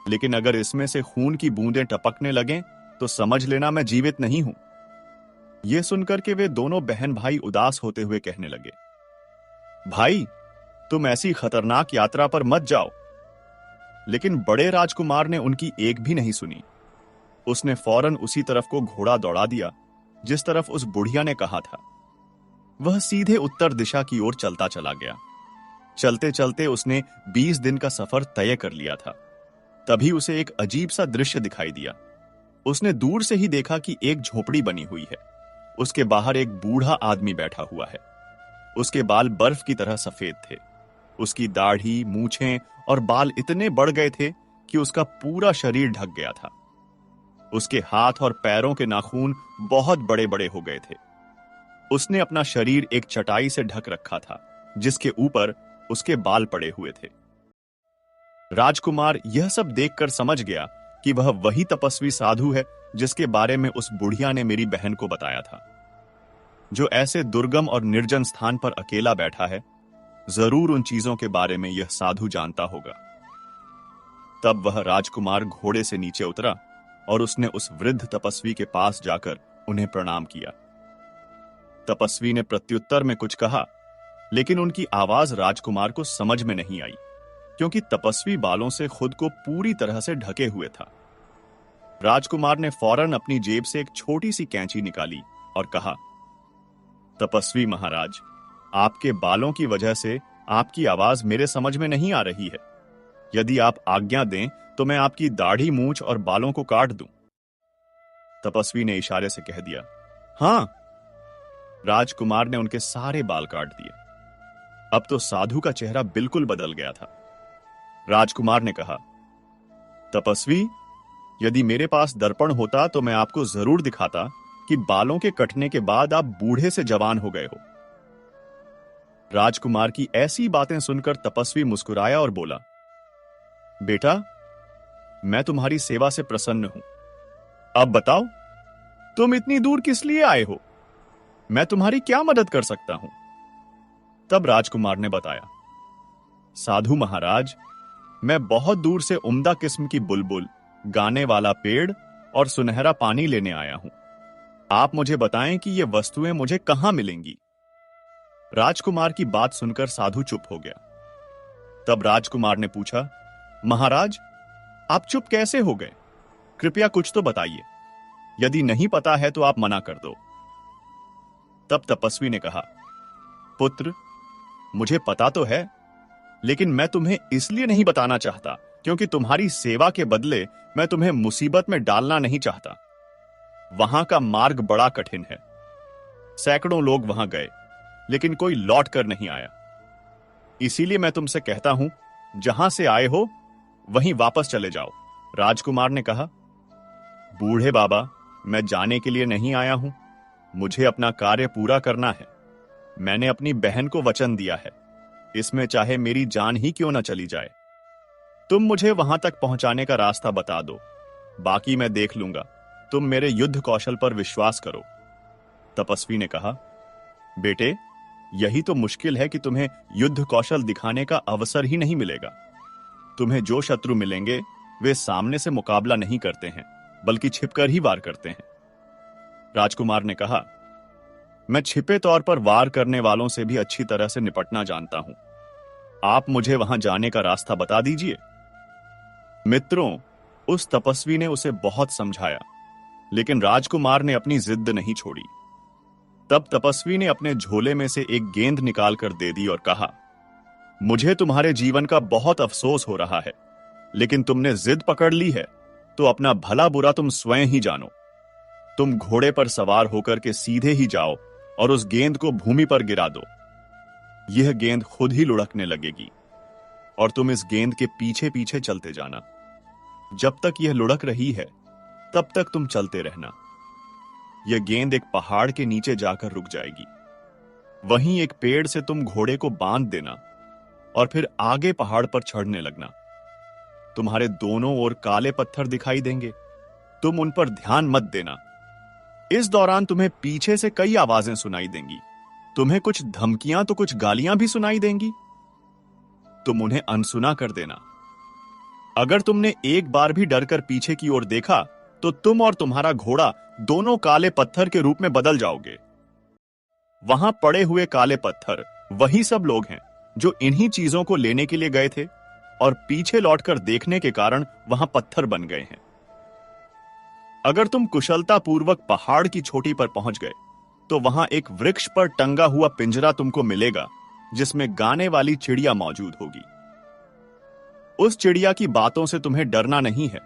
लेकिन अगर इसमें से खून की बूंदें टपकने लगें तो समझ लेना मैं जीवित नहीं हूं। यह सुनकर के वे दोनों बहन भाई उदास होते हुए कहने लगे, भाई, तुम ऐसी खतरनाक यात्रा पर मत जाओ। लेकिन बड़े राजकुमार ने उनकी एक भी नहीं सुनी। उसने फौरन उसी तरफ को घोड़ा दौड़ा दिया जिस तरफ उस बुढ़िया ने कहा था। वह सीधे उत्तर दिशा की ओर चलता चला गया। चलते चलते उसने 20 दिन का सफर तय कर लिया था। तभी उसे एक अजीब सा दृश्य दिखाई दिया। उसने दूर से ही देखा कि एक झोपड़ी बनी हुई है। उसके बाहर एक बूढ़ा आदमी बैठा हुआ है। उसके बाल बर्फ की तरह सफेद थे। उसकी दाढ़ी, मूछें और बाल इतने बढ़ गए थे कि उसका पूरा शरीर ढक गया था। उसके हाथ और पैरों के नाखून बहुत बड़े बड़े हो गए थे। उसने अपना शरीर एक चटाई से ढक रखा था, जिसके ऊपर उसके बाल पड़े हुए थे। राजकुमार यह सब देखकर समझ गया कि वह वही तपस्वी साधु है जिसके बारे में उस बुढ़िया ने मेरी बहन को बताया था। जो ऐसे दुर्गम और निर्जन स्थान पर अकेला बैठा है, जरूर उन चीजों के बारे में यह साधु जानता होगा। तब वह राजकुमार घोड़े से नीचे उतरा और उसने उस वृद्ध तपस्वी के पास जाकर उन्हें प्रणाम किया। तपस्वी ने प्रत्युत्तर में कुछ कहा, लेकिन उनकी आवाज राजकुमार को समझ में नहीं आई, क्योंकि तपस्वी बालों से खुद को पूरी तरह से ढके हुए था। राजकुमार ने फौरन अपनी जेब से एक छोटी सी कैंची निकाली और कहा, तपस्वी महाराज, आपके बालों की वजह से आपकी आवाज मेरे समझ में नहीं आ रही है। यदि आप आज्ञा दें तो मैं आपकी दाढ़ी, मूछ और बालों को काट दूं। तपस्वी ने इशारे से कह दिया, हां। राजकुमार ने उनके सारे बाल काट दिए। अब तो साधु का चेहरा बिल्कुल बदल गया था। राजकुमार ने कहा, तपस्वी, यदि मेरे पास दर्पण होता तो मैं आपको जरूर दिखाता कि बालों के कटने के बाद आप बूढ़े से जवान हो गए हो। राजकुमार की ऐसी बातें सुनकर तपस्वी मुस्कुराया और बोला, बेटा, मैं तुम्हारी सेवा से प्रसन्न हूं। अब बताओ, तुम इतनी दूर किस लिए आए हो? मैं तुम्हारी क्या मदद कर सकता हूं? तब राजकुमार ने बताया, साधु महाराज, मैं बहुत दूर से उम्दा किस्म की बुलबुल, गाने वाला पेड़ और सुनहरा पानी लेने आया हूं। आप मुझे बताएं कि ये वस्तुएं मुझे कहां मिलेंगी। राजकुमार की बात सुनकर साधु चुप हो गया। तब राजकुमार ने पूछा, महाराज, आप चुप कैसे हो गए? कृपया कुछ तो बताइए। यदि नहीं पता है तो आप मना कर दो। तब तपस्वी ने कहा, पुत्र, मुझे पता तो है, लेकिन मैं तुम्हें इसलिए नहीं बताना चाहता क्योंकि तुम्हारी सेवा के बदले मैं तुम्हें मुसीबत में डालना नहीं चाहता। वहां का मार्ग बड़ा कठिन है। सैकड़ों लोग वहां गए, लेकिन कोई लौट कर नहीं आया। इसीलिए मैं तुमसे कहता हूं, जहां से आए हो वहीं वापस चले जाओ। राजकुमार ने कहा, बूढ़े बाबा, मैं जाने के लिए नहीं आया हूं। मुझे अपना कार्य पूरा करना है। मैंने अपनी बहन को वचन दिया है, इसमें चाहे मेरी जान ही क्यों न चली जाए। तुम मुझे वहां तक पहुंचाने का रास्ता बता दो, बाकी मैं देख लूंगा। तुम मेरे युद्ध कौशल पर विश्वास करो। तपस्वी ने कहा, बेटे, यही तो मुश्किल है कि तुम्हें युद्ध कौशल दिखाने का अवसर ही नहीं मिलेगा। तुम्हें जो शत्रु मिलेंगे वे सामने से मुकाबला नहीं करते हैं, बल्कि छिपकर ही वार करते हैं। राजकुमार ने कहा, मैं छिपे तौर पर वार करने वालों से भी अच्छी तरह से निपटना जानता हूं। आप मुझे वहां जाने का रास्ता बता दीजिए। मित्रों, उस तपस्वी ने उसे बहुत समझाया, लेकिन राजकुमार ने अपनी जिद नहीं छोड़ी। तब तपस्वी ने अपने झोले में से एक गेंद निकालकर दे दी और कहा, मुझे तुम्हारे जीवन का बहुत अफसोस हो रहा है, लेकिन तुमने जिद पकड़ ली है तो अपना भला बुरा तुम स्वयं ही जानो। तुम घोड़े पर सवार होकर के सीधे ही जाओ और उस गेंद को भूमि पर गिरा दो। यह गेंद खुद ही लुढ़कने लगेगी और तुम इस गेंद के पीछे पीछे चलते जाना। जब तक यह लुढ़क रही है तब तक तुम चलते रहना। यह गेंद एक पहाड़ के नीचे जाकर रुक जाएगी। वहीं एक पेड़ से तुम घोड़े को बांध देना और फिर आगे पहाड़ पर चढ़ने लगना। तुम्हारे दोनों ओर काले पत्थर दिखाई देंगे, तुम उन पर ध्यान मत देना। इस दौरान तुम्हें पीछे से कई आवाजें सुनाई देंगी। तुम्हें कुछ धमकियां तो कुछ गालियां भी सुनाई देंगी। तुम उन्हें अनसुना कर देना। अगर तुमने एक बार भी डरकर पीछे की ओर देखा तो तुम और तुम्हारा घोड़ा दोनों काले पत्थर के रूप में बदल जाओगे। वहां पड़े हुए काले पत्थर वही सब लोग हैं जो इन्हीं चीजों को लेने के लिए गए थे और पीछे लौटकर देखने के कारण वहां पत्थर बन गए हैं। अगर तुम कुशलतापूर्वक पहाड़ की चोटी पर पहुंच गए तो वहां एक वृक्ष पर टंगा हुआ पिंजरा तुमको मिलेगा जिसमें गाने वाली चिड़िया मौजूद होगी। उस चिड़िया की बातों से तुम्हें डरना नहीं है,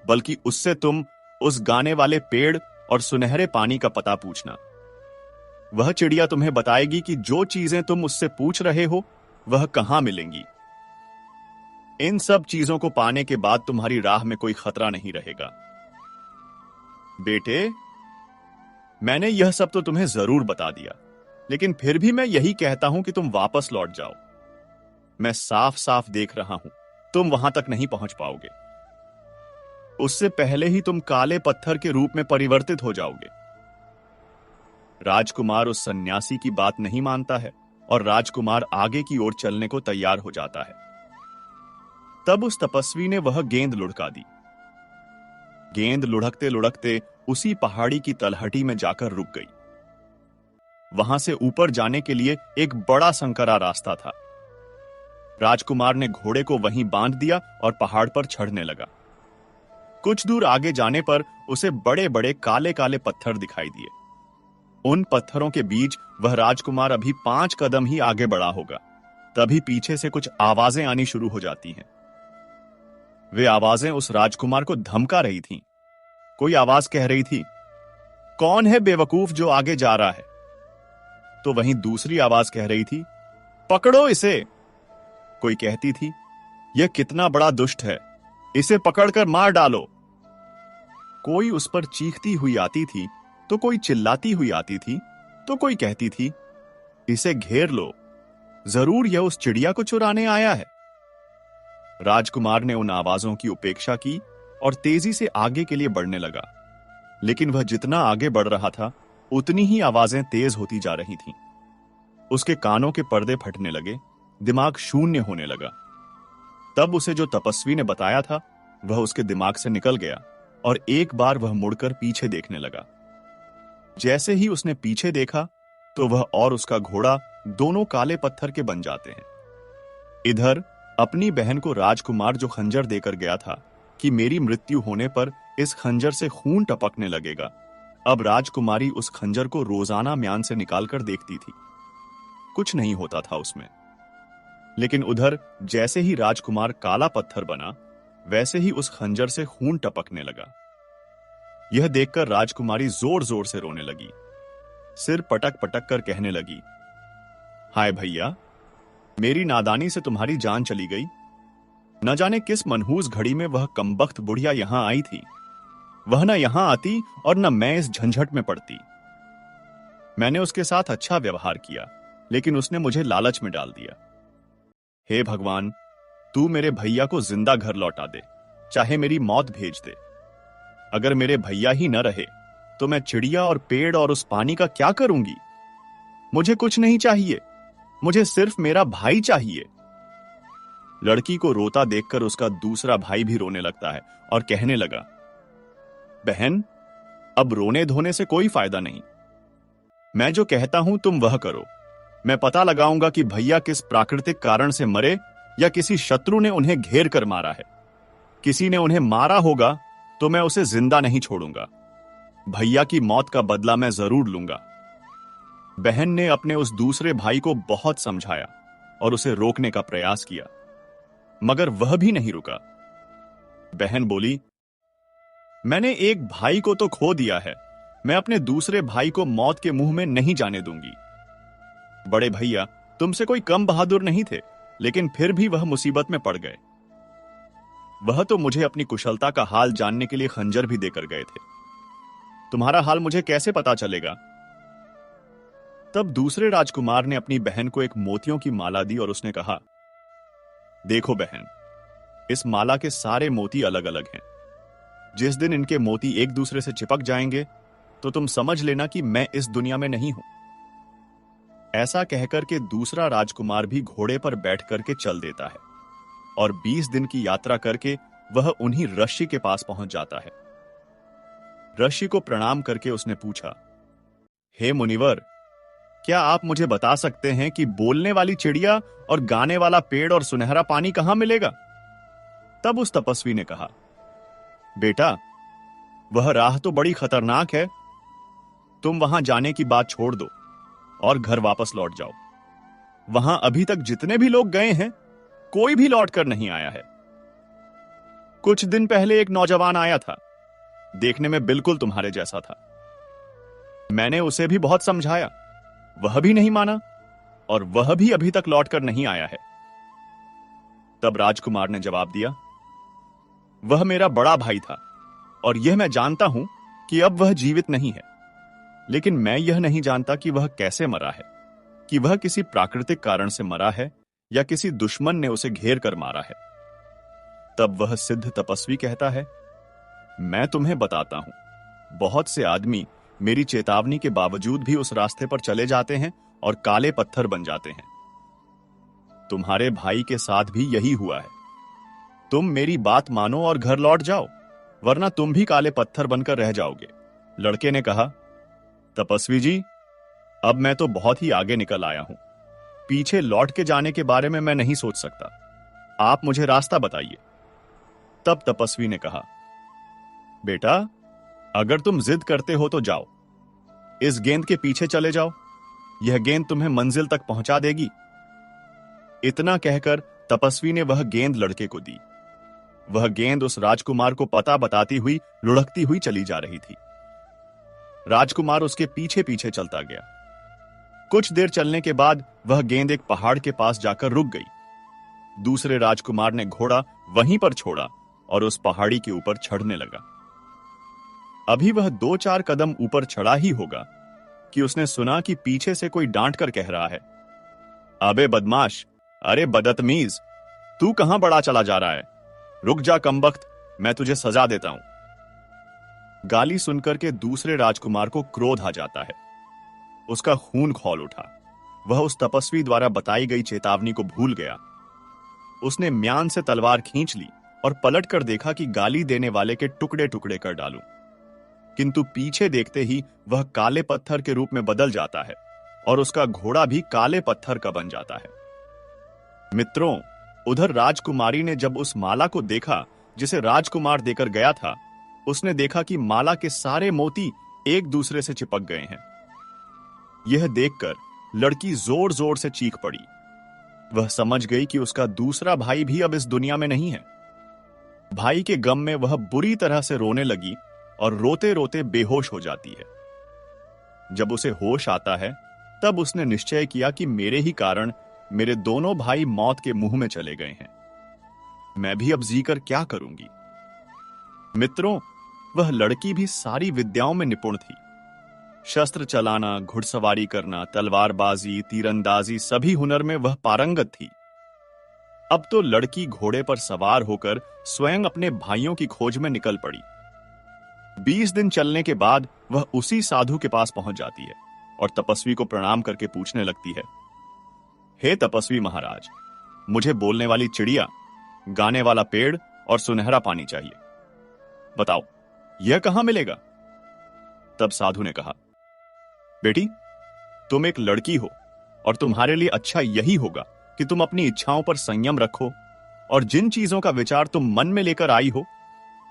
बल्कि उससे तुम उस गाने वाले पेड़ और सुनहरे पानी का पता पूछना। वह चिड़िया तुम्हें बताएगी कि जो चीजें तुम उससे पूछ रहे हो वह कहां मिलेंगी। इन सब चीजों को पाने के बाद तुम्हारी राह में कोई खतरा नहीं रहेगा। बेटे, मैंने यह सब तो तुम्हें जरूर बता दिया, लेकिन फिर भी मैं यही कहता हूं कि तुम वापस लौट जाओ। मैं साफ साफ देख रहा हूं, तुम वहां तक नहीं पहुंच पाओगे। उससे पहले ही तुम काले पत्थर के रूप में परिवर्तित हो जाओगे। राजकुमार उस सन्यासी की बात नहीं मानता है और राजकुमार आगे की ओर चलने को तैयार हो जाता है। तब उस तपस्वी ने वह गेंद लुढ़का दी। गेंद लुढ़कते लुढ़कते उसी पहाड़ी की तलहटी में जाकर रुक गई। वहां से ऊपर जाने के लिए एक बड़ा संकरा रास्ता था। राजकुमार ने घोड़े को वहीं बांध दिया और पहाड़ पर चढ़ने लगा। कुछ दूर आगे जाने पर उसे बड़े बड़े काले काले पत्थर दिखाई दिए। उन पत्थरों के बीच वह राजकुमार अभी 5 कदम ही आगे बढ़ा होगा, तभी पीछे से कुछ आवाजें आनी शुरू हो जाती हैं। वे आवाजें उस राजकुमार को धमका रही थीं। कोई आवाज कह रही थी, कौन है बेवकूफ जो आगे जा रहा है? तो वहीं दूसरी आवाज कह रही थी, पकड़ो इसे। कोई कहती थी, यह कितना बड़ा दुष्ट है, इसे पकड़कर मार डालो। कोई उस पर चीखती हुई आती थी, तो कोई चिल्लाती हुई आती थी, तो कोई कहती थी, इसे घेर लो, जरूर यह उस चिड़िया को चुराने आया है। राजकुमार ने उन आवाजों की उपेक्षा की और तेजी से आगे के लिए बढ़ने लगा। लेकिन वह जितना आगे बढ़ रहा था, उतनी ही आवाजें तेज होती जा रही थीं। उसके कानों के पर्दे फटने लगे, दिमाग शून्य होने लगा। तब उसे जो तपस्वी ने बताया था वह उसके दिमाग से निकल गया और एक बार वह मुड़कर पीछे देखने लगा। जैसे ही उसने पीछे देखा तो वह और उसका घोड़ा दोनों काले पत्थर के बन जाते हैं। इधर अपनी बहन को राजकुमार जो खंजर देकर गया था कि मेरी मृत्यु होने पर इस खंजर से खून टपकने लगेगा, अब राजकुमारी उस खंजर को रोजाना म्यान से निकालकर देखती थी। कुछ नहीं होता था उसमें। लेकिन उधर जैसे ही राजकुमार काला पत्थर बना, वैसे ही उस खंजर से खून टपकने लगा। यह देखकर राजकुमारी जोर जोर से रोने लगी, सिर पटक पटक कर कहने लगी, हाय भैया, मेरी नादानी से तुम्हारी जान चली गई। न जाने किस मनहूस घड़ी में वह कमबख्त बुढ़िया यहां आई थी। वह न यहां आती और न मैं इस झंझट में पड़ती। मैंने उसके साथ अच्छा व्यवहार किया, लेकिन उसने मुझे लालच में डाल दिया। हे भगवान, तू मेरे भैया को जिंदा घर लौटा दे, चाहे मेरी मौत भेज दे। अगर मेरे भैया ही न रहे तो मैं चिड़िया और पेड़ और उस पानी का क्या करूंगी? मुझे कुछ नहीं चाहिए, मुझे सिर्फ मेरा भाई चाहिए। लड़की को रोता देखकर उसका दूसरा भाई भी रोने लगता है और कहने लगा, बहन, अब रोने धोने से कोई फायदा नहीं। मैं जो कहता हूं तुम वह करो। मैं पता लगाऊंगा कि भैया किस प्राकृतिक कारण से मरे या किसी शत्रु ने उन्हें घेर कर मारा है। किसी ने उन्हें मारा होगा तो मैं उसे जिंदा नहीं छोड़ूंगा। भैया की मौत का बदला मैं जरूर लूंगा। बहन ने अपने उस दूसरे भाई को बहुत समझाया और उसे रोकने का प्रयास किया, मगर वह भी नहीं रुका। बहन बोली, मैंने एक भाई को तो खो दिया है, मैं अपने दूसरे भाई को मौत के मुंह में नहीं जाने दूंगी। बड़े भैया तुमसे कोई कम बहादुर नहीं थे, लेकिन फिर भी वह मुसीबत में पड़ गए। वह तो मुझे अपनी कुशलता का हाल जानने के लिए खंजर भी देकर गए थे। तुम्हारा हाल मुझे कैसे पता चलेगा? तब दूसरे राजकुमार ने अपनी बहन को एक मोतियों की माला दी और उसने कहा, देखो बहन, इस माला के सारे मोती अलग अलग हैं। जिस दिन इनके मोती एक दूसरे से चिपक जाएंगे तो तुम समझ लेना कि मैं इस दुनिया में नहीं हूं। ऐसा कहकर के दूसरा राजकुमार भी घोड़े पर बैठ करके चल देता है और 20 दिन की यात्रा करके वह उन्हीं ऋषि के पास पहुंच जाता है। ऋषि को प्रणाम करके उसने पूछा, हे मुनिवर, क्या आप मुझे बता सकते हैं कि बोलने वाली चिड़िया और गाने वाला पेड़ और सुनहरा पानी कहां मिलेगा? तब उस तपस्वी ने कहा, बेटा, वह राह तो बड़ी खतरनाक है। तुम वहां जाने की बात छोड़ दो और घर वापस लौट जाओ। वहां अभी तक जितने भी लोग गए हैं, कोई भी लौट कर नहीं आया है। कुछ दिन पहले एक नौजवान आया था, देखने में बिल्कुल तुम्हारे जैसा था। मैंने उसे भी बहुत समझाया, वह भी नहीं माना और वह भी अभी तक लौट कर नहीं आया है। तब राजकुमार ने जवाब दिया, वह मेरा बड़ा भाई था और यह मैं जानता हूं कि अब वह जीवित नहीं है, लेकिन मैं यह नहीं जानता कि वह कैसे मरा है, कि वह किसी प्राकृतिक कारण से मरा है या किसी दुश्मन ने उसे घेर कर मारा है। तब वह सिद्ध तपस्वी कहता है, मैं तुम्हें बताता हूं, बहुत से आदमी मेरी चेतावनी के बावजूद भी उस रास्ते पर चले जाते हैं और काले पत्थर बन जाते हैं। तुम्हारे भाई के साथ भी यही हुआ है। तुम मेरी बात मानो और घर लौट जाओ, वरना तुम भी काले पत्थर बनकर रह जाओगे। लड़के ने कहा, तपस्वी जी, अब मैं तो बहुत ही आगे निकल आया हूं। पीछे लौट के जाने के बारे में मैं नहीं सोच सकता। आप मुझे रास्ता बताइए। तब तपस्वी ने कहा, बेटा, अगर तुम जिद करते हो तो जाओ, इस गेंद के पीछे चले जाओ, यह गेंद तुम्हें मंजिल तक पहुंचा देगी। इतना कहकर तपस्वी ने वह गेंद लड़के को दी। वह गेंद उस राजकुमार को पता बताती हुई लुढ़कती हुई चली जा रही थी। राजकुमार उसके पीछे पीछे चलता गया। कुछ देर चलने के बाद वह गेंद एक पहाड़ के पास जाकर रुक गई। दूसरे राजकुमार ने घोड़ा वहीं पर छोड़ा और उस पहाड़ी के ऊपर चढ़ने लगा। अभी वह 2-4 कदम ऊपर चढ़ा ही होगा कि उसने सुना कि पीछे से कोई डांट कर कह रहा है, अबे बदमाश, अरे बदतमीज, तू कहां बड़ा चला जा रहा है? रुक जा कमबख्त, मैं तुझे सजा देता हूं। गाली सुनकर के दूसरे राजकुमार को क्रोध आ जाता है। उसका खून खौल उठा। वह उस तपस्वी द्वारा बताई गई चेतावनी को भूल गया। उसने म्यान से तलवार खींच ली और पलटकर देखा कि गाली देने वाले के टुकड़े टुकड़े कर डालूं। किंतु पीछे देखते ही वह काले पत्थर के रूप में बदल जाता है और उसका घोड़ा भी काले पत्थर का बन जाता है। मित्रों, उधर राजकुमारी ने जब उस माला को देखा जिसे राजकुमार देकर गया था, उसने देखा कि माला के सारे मोती एक दूसरे से चिपक गए हैं। यह देखकर लड़की जोर जोर से चीख पड़ी। वह समझ गई कि उसका दूसरा भाई भी अब इस दुनिया में नहीं है। भाई के गम में वह बुरी तरह से रोने लगी और रोते रोते बेहोश हो जाती है। जब उसे होश आता है, तब उसने निश्चय किया कि मेरे ही कारण मेरे दोनों भाई मौत के मुंह में चले गए हैं। मैं भी अब जीकर क्या करूंगी। मित्रों, वह लड़की भी सारी विद्याओं में निपुण थी। शस्त्र चलाना, घुड़सवारी करना, तलवारबाजी, तीरंदाजी, सभी हुनर में वह पारंगत थी। अब तो लड़की घोड़े पर सवार होकर स्वयं अपने भाइयों की खोज में निकल पड़ी। 20 दिन चलने के बाद वह उसी साधु के पास पहुंच जाती है और तपस्वी को प्रणाम करके पूछने लगती है, हे तपस्वी महाराज, मुझे बोलने वाली चिड़िया, गाने वाला पेड़ और सुनहरा पानी चाहिए। बताओ, यह कहां मिलेगा? तब साधु ने कहा, बेटी, तुम एक लड़की हो और तुम्हारे लिए अच्छा यही होगा कि तुम अपनी इच्छाओं पर संयम रखो और जिन चीजों का विचार तुम मन में लेकर आई हो,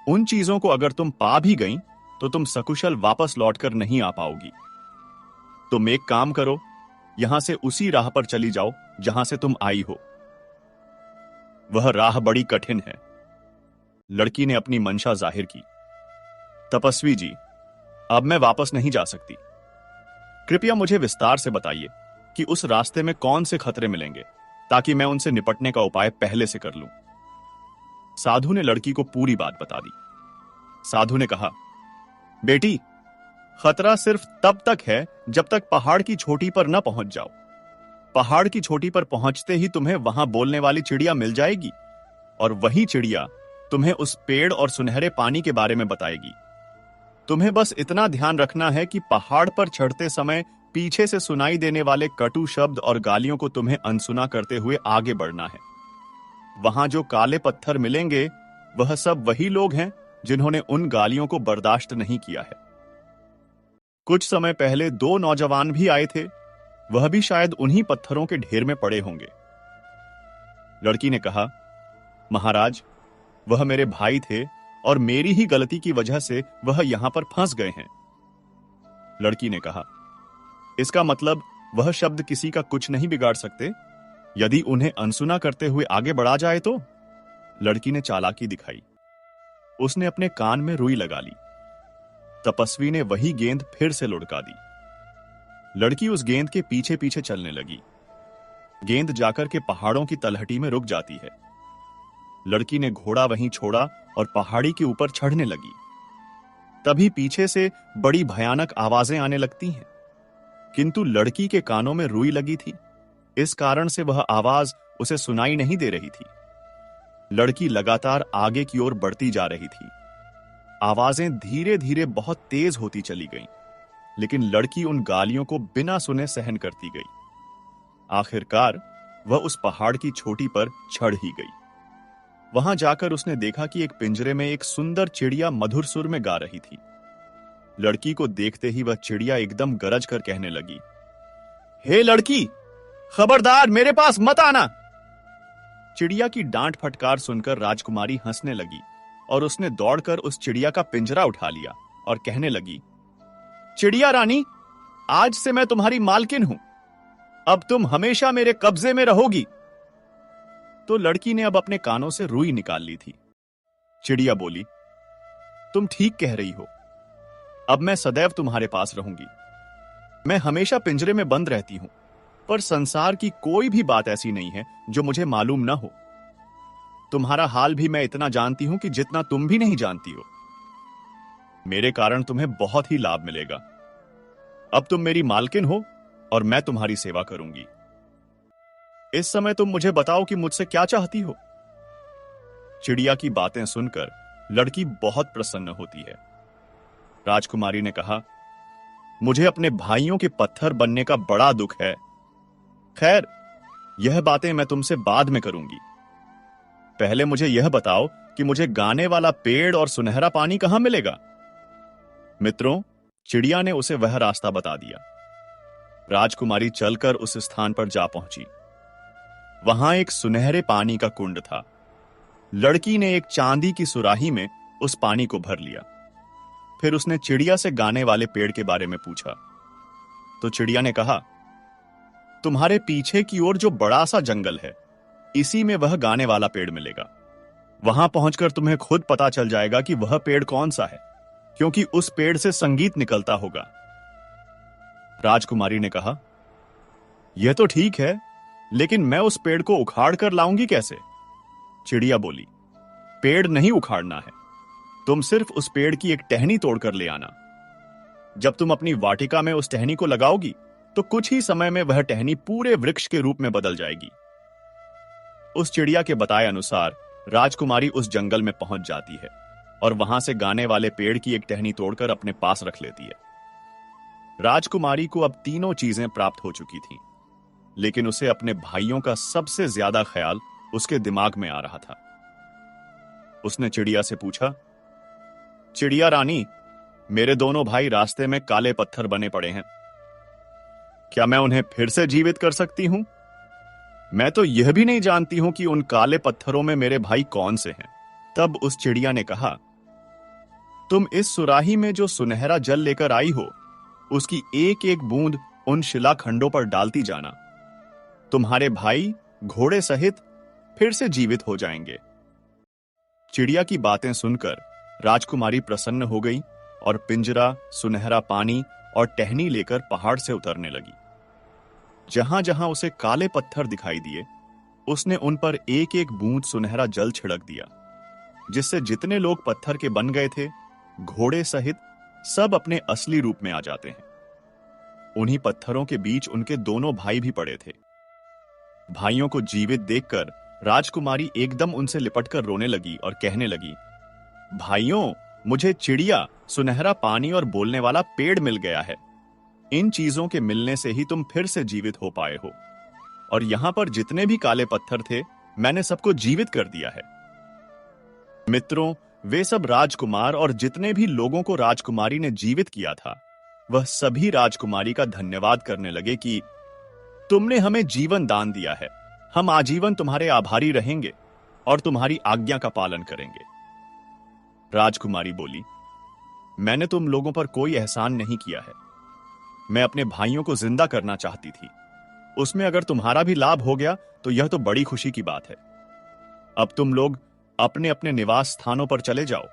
उन चीजों को अगर तुम पा भी गई तो तुम सकुशल वापस लौटकर नहीं आ पाओगी। तुम एक काम करो, यहां से उसी राह पर चली जाओ जहां से तुम आई हो। वह राह बड़ी कठिन है। लड़की ने अपनी मंशा जाहिर की। तपस्वी जी, अब मैं वापस नहीं जा सकती। कृपया मुझे विस्तार से बताइए कि उस रास्ते में कौन से खतरे मिलेंगे, ताकि मैं उनसे निपटने का उपाय पहले से कर लूं। साधु ने लड़की को पूरी बात बता दी। साधु ने कहा, बेटी, खतरा सिर्फ तब तक है जब तक पहाड़ की चोटी पर न पहुंच जाओ। पहाड़ की चोटी पर पहुंचते ही तुम्हें वहां बोलने वाली चिड़िया मिल जाएगी और वही चिड़िया तुम्हें उस पेड़ और सुनहरे पानी के बारे में बताएगी। तुम्हें बस इतना ध्यान रखना है कि पहाड़ पर चढ़ते समय पीछे से सुनाई देने वाले कटु शब्द और गालियों को तुम्हें अनसुना करते हुए आगे बढ़ना है। वहां जो काले पत्थर मिलेंगे, वह सब वही लोग हैं जिन्होंने उन गालियों को बर्दाश्त नहीं किया है। कुछ समय पहले 2 नौजवान भी आए थे, वह भी शायद उन्हीं पत्थरों के ढेर में पड़े होंगे। लड़की ने कहा, महाराज, वह मेरे भाई थे और मेरी ही गलती की वजह से वह यहां पर फंस गए हैं। लड़की ने कहा, इसका मतलब वह शब्द किसी का कुछ नहीं बिगाड़ सकते? यदि उन्हें अनसुना करते हुए आगे बढ़ा जाए तो? लड़की ने चालाकी दिखाई। उसने अपने कान में रुई लगा ली। तपस्वी ने वही गेंद फिर से लुढ़का दी। लड़की उस गेंद के पीछे पीछे चलने लगी। गेंद जाकर के पहाड़ों की तलहटी में रुक जाती है। लड़की ने घोड़ा वहीं छोड़ा और पहाड़ी के ऊपर चढ़ने लगी। तभी पीछे से बड़ी भयानक आवाजें आने लगती हैं, किंतु लड़की के कानों में रुई लगी थी, इस कारण से वह आवाज उसे सुनाई नहीं दे रही थी। लड़की लगातार आगे की ओर बढ़ती जा रही थी। आवाजें धीरे धीरे बहुत तेज होती चली गईं, लेकिन लड़की उन गालियों को बिना सुने सहन करती गई। आखिरकार वह उस पहाड़ की चोटी पर चढ़ ही गई। वहां जाकर उसने देखा कि एक पिंजरे में एक सुंदर चिड़िया मधुर सुर में गा रही थी। लड़की को देखते ही वह चिड़िया एकदम गरज कर कहने लगी, हे लड़की, खबरदार, मेरे पास मत आना। चिड़िया की डांट फटकार सुनकर राजकुमारी हंसने लगी और उसने दौड़कर उस चिड़िया का पिंजरा उठा लिया और कहने लगी, चिड़िया रानी, आज से मैं तुम्हारी मालकिन हूं। अब तुम हमेशा मेरे कब्जे में रहोगी। तो लड़की ने अब अपने कानों से रुई निकाल ली थी। चिड़िया बोली, तुम ठीक कह रही हो। अब मैं सदैव तुम्हारे पास रहूंगी। मैं हमेशा पिंजरे में बंद रहती हूं, पर संसार की कोई भी बात ऐसी नहीं है जो मुझे मालूम न हो। तुम्हारा हाल भी मैं इतना जानती हूं कि जितना तुम भी नहीं जानती हो। मेरे कारण तुम्हें बहुत ही लाभ मिलेगा। अब तुम मेरी मालकिन हो और मैं तुम्हारी सेवा करूंगी। इस समय तुम मुझे बताओ कि मुझसे क्या चाहती हो। चिड़िया की बातें सुनकर लड़की बहुत प्रसन्न होती है। राजकुमारी ने कहा, मुझे अपने भाइयों के पत्थर बनने का बड़ा दुख है। खैर, यह बातें मैं तुमसे बाद में करूंगी। पहले मुझे यह बताओ कि मुझे गाने वाला पेड़ और सुनहरा पानी कहां मिलेगा? मित्रों, चिड़िया ने उसे वह रास्ता बता दिया। राजकुमारी चलकर उस स्थान पर जा पहुंची। वहां एक सुनहरे पानी का कुंड था। लड़की ने एक चांदी की सुराही में उस पानी को भर लिया। फिर उसने चिड़िया से गाने वाले पेड़ के बारे में पूछा। तो चिड़िया ने कहा, तुम्हारे पीछे की ओर जो बड़ा सा जंगल है, इसी में वह गाने वाला पेड़ मिलेगा। वहां पहुंचकर तुम्हें खुद पता चल जाएगा कि वह पेड़ कौन सा है, क्योंकि उस पेड़ से संगीत निकलता होगा। राजकुमारी ने कहा, यह तो ठीक है, लेकिन मैं उस पेड़ को उखाड़ कर लाऊंगी कैसे? चिड़िया बोली, पेड़ नहीं उखाड़ना है, तुम सिर्फ उस पेड़ की एक टहनी तोड़कर ले आना। जब तुम अपनी वाटिका में उस टहनी को लगाओगी, तो कुछ ही समय में वह टहनी पूरे वृक्ष के रूप में बदल जाएगी। उस चिड़िया के बताए अनुसार राजकुमारी उस जंगल में पहुंच जाती है और वहां से गाने वाले पेड़ की एक टहनी तोड़कर अपने पास रख लेती है। राजकुमारी को अब तीनों चीजें प्राप्त हो चुकी थीं, लेकिन उसे अपने भाइयों का सबसे ज्यादा ख्याल उसके दिमाग में आ रहा था। उसने चिड़िया से पूछा, चिड़िया रानी, मेरे दोनों भाई रास्ते में काले पत्थर बने पड़े हैं, क्या मैं उन्हें फिर से जीवित कर सकती हूं? मैं तो यह भी नहीं जानती हूं कि उन काले पत्थरों में मेरे भाई कौन से हैं। तब उस चिड़िया ने कहा, तुम इस सुराही में जो सुनहरा जल लेकर आई हो, उसकी एक एक बूंद उन शिलाखंडों पर डालती जाना। तुम्हारे भाई घोड़े सहित फिर से जीवित हो जाएंगे। चिड़िया की बातें सुनकर राजकुमारी प्रसन्न हो गई और पिंजरा, सुनहरा पानी और टहनी लेकर पहाड़ से उतरने लगी। जहां जहां उसे काले पत्थर दिखाई दिए, उसने उन पर एक एक बूंद सुनहरा जल छिड़क दिया, जिससे जितने लोग पत्थर के बन गए थे, घोड़े सहित सब अपने असली रूप में आ जाते हैं। उन्हीं पत्थरों के बीच उनके दोनों भाई भी पड़े थे। भाइयों को जीवित देखकर राजकुमारी एकदम उनसे लिपटकर रोने लगी और कहने लगी, भाइयों, मुझे चिड़िया, सुनहरा पानी और बोलने वाला पेड़ मिल गया है। इन चीजों के मिलने से ही तुम फिर से जीवित हो पाए हो, और यहां पर जितने भी काले पत्थर थे, मैंने सबको जीवित कर दिया है। मित्रों, वे सब राजकुमार और जितने भी लोगों को राजकुमारी ने जीवित किया था, वह सभी राजकुमारी का धन्यवाद करने लगे कि तुमने हमें जीवन दान दिया है, हम आजीवन तुम्हारे आभारी रहेंगे और तुम्हारी आज्ञा का पालन करेंगे। राजकुमारी बोली, मैंने तुम लोगों पर कोई एहसान नहीं किया है। मैं अपने भाइयों को जिंदा करना चाहती थी। उसमें अगर तुम्हारा भी लाभ हो गया तो यह तो बड़ी खुशी की बात है। अब तुम लोग अपने अपने निवास स्थानों पर चले जाओ।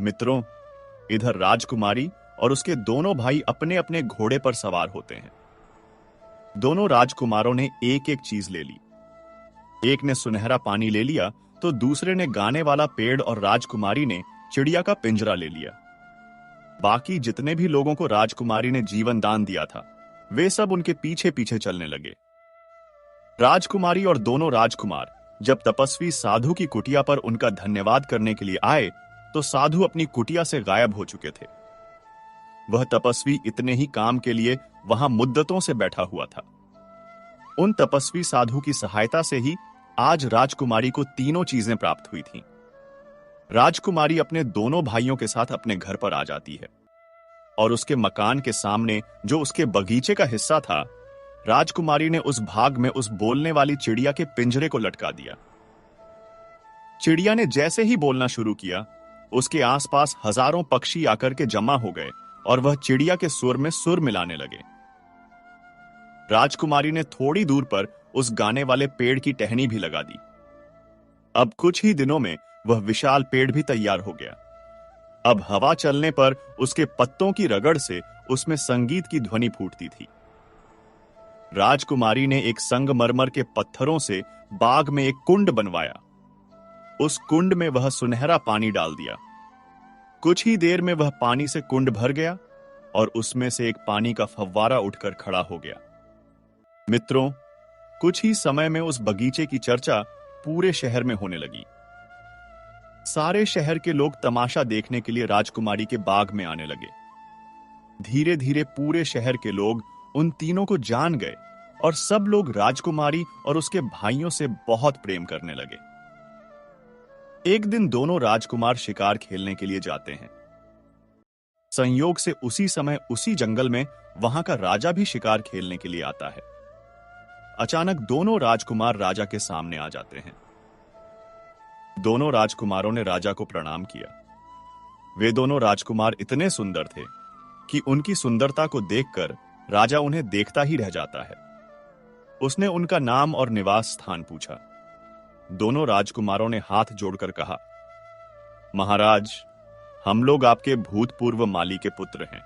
मित्रों, इधर राजकुमारी और उसके दोनों भाई अपने अपने घोड़े पर सवार होते हैं। दोनों राजकुमारों ने एक एक चीज ले ली। एक ने सुनहरा पानी ले लिया, तो दूसरे ने गाने वाला पेड़ और राजकुमारी ने चिड़िया का पिंजरा ले लिया। बाकी जितने भी लोगों को राजकुमारी ने जीवन दान दिया था, वे सब उनके पीछे पीछे चलने लगे। राजकुमारी और दोनों राजकुमार जब तपस्वी साधु की कुटिया पर उनका धन्यवाद करने के लिए आए, तो साधु अपनी कुटिया से गायब हो चुके थे। वह तपस्वी इतने ही काम के लिए वहां मुद्दतों से बैठा हुआ था। उन तपस्वी साधु की सहायता से ही आज राजकुमारी को तीनों चीजें प्राप्त हुई थीं। राजकुमारी अपने दोनों भाइयों के साथ अपने घर पर आ जाती है और उसके मकान के सामने जो उसके बगीचे का हिस्सा था, राजकुमारी ने उस भाग में उस बोलने वाली चिड़िया के पिंजरे को लटका दिया। चिड़िया ने जैसे ही बोलना शुरू किया, उसके आसपास हजारों पक्षी आकर के जमा हो गए और वह चिड़िया के सुर में सुर मिलाने लगे। राजकुमारी ने थोड़ी दूर पर उस गाने वाले पेड़ की टहनी भी लगा दी। अब कुछ ही दिनों में वह विशाल पेड़ भी तैयार हो गया। अब हवा चलने पर उसके पत्तों की रगड़ से उसमें संगीत की ध्वनि फूटती थी। राजकुमारी ने एक संगमरमर के पत्थरों से बाग में एक कुंड बनवाया। उस कुंड में वह सुनहरा पानी डाल दिया। कुछ ही देर में वह पानी से कुंड भर गया और उसमें से एक पानी का फव्वारा उठकर खड़ा हो गया। मित्रों, कुछ ही समय में उस बगीचे की चर्चा पूरे शहर में होने लगी। सारे शहर के लोग तमाशा देखने के लिए राजकुमारी के बाग में आने लगे। धीरे धीरे पूरे शहर के लोग उन तीनों को जान गए और सब लोग राजकुमारी और उसके भाइयों से बहुत प्रेम करने लगे। एक दिन दोनों राजकुमार शिकार खेलने के लिए जाते हैं। संयोग से उसी समय उसी जंगल में वहां का राजा भी शिकार खेलने के लिए आता है। अचानक दोनों राजकुमार राजा के सामने आ जाते हैं। दोनों राजकुमारों ने राजा को प्रणाम किया। वे दोनों राजकुमार इतने सुंदर थे कि उनकी सुंदरता को देखकर राजा उन्हें देखता ही रह जाता है। उसने उनका नाम और निवास स्थान पूछा। दोनों राजकुमारों ने हाथ जोड़कर कहा, महाराज, हम लोग आपके भूतपूर्व माली के पुत्र हैं।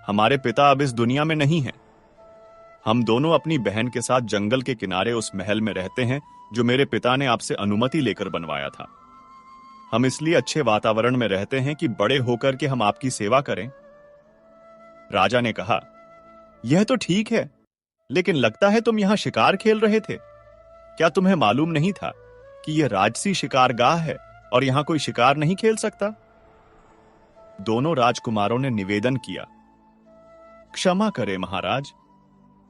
हमारे पिता अब इस दुनिया में नहीं हैं। हम दोनों अपनी बहन के साथ जंगल के किनारे उस महल में रहते हैं जो मेरे पिता ने आपसे अनुमति लेकर बनवाया था। हम इसलिए अच्छे वातावरण में रहते हैं कि बड़े होकर के हम आपकी सेवा करें। राजा ने कहा, यह तो ठीक है, लेकिन लगता है तुम यहां शिकार खेल रहे थे। क्या तुम्हें मालूम नहीं था कि यह राजसी शिकारगाह है और यहां कोई शिकार नहीं खेल सकता? दोनों राजकुमारों ने निवेदन किया, क्षमा करें महाराज,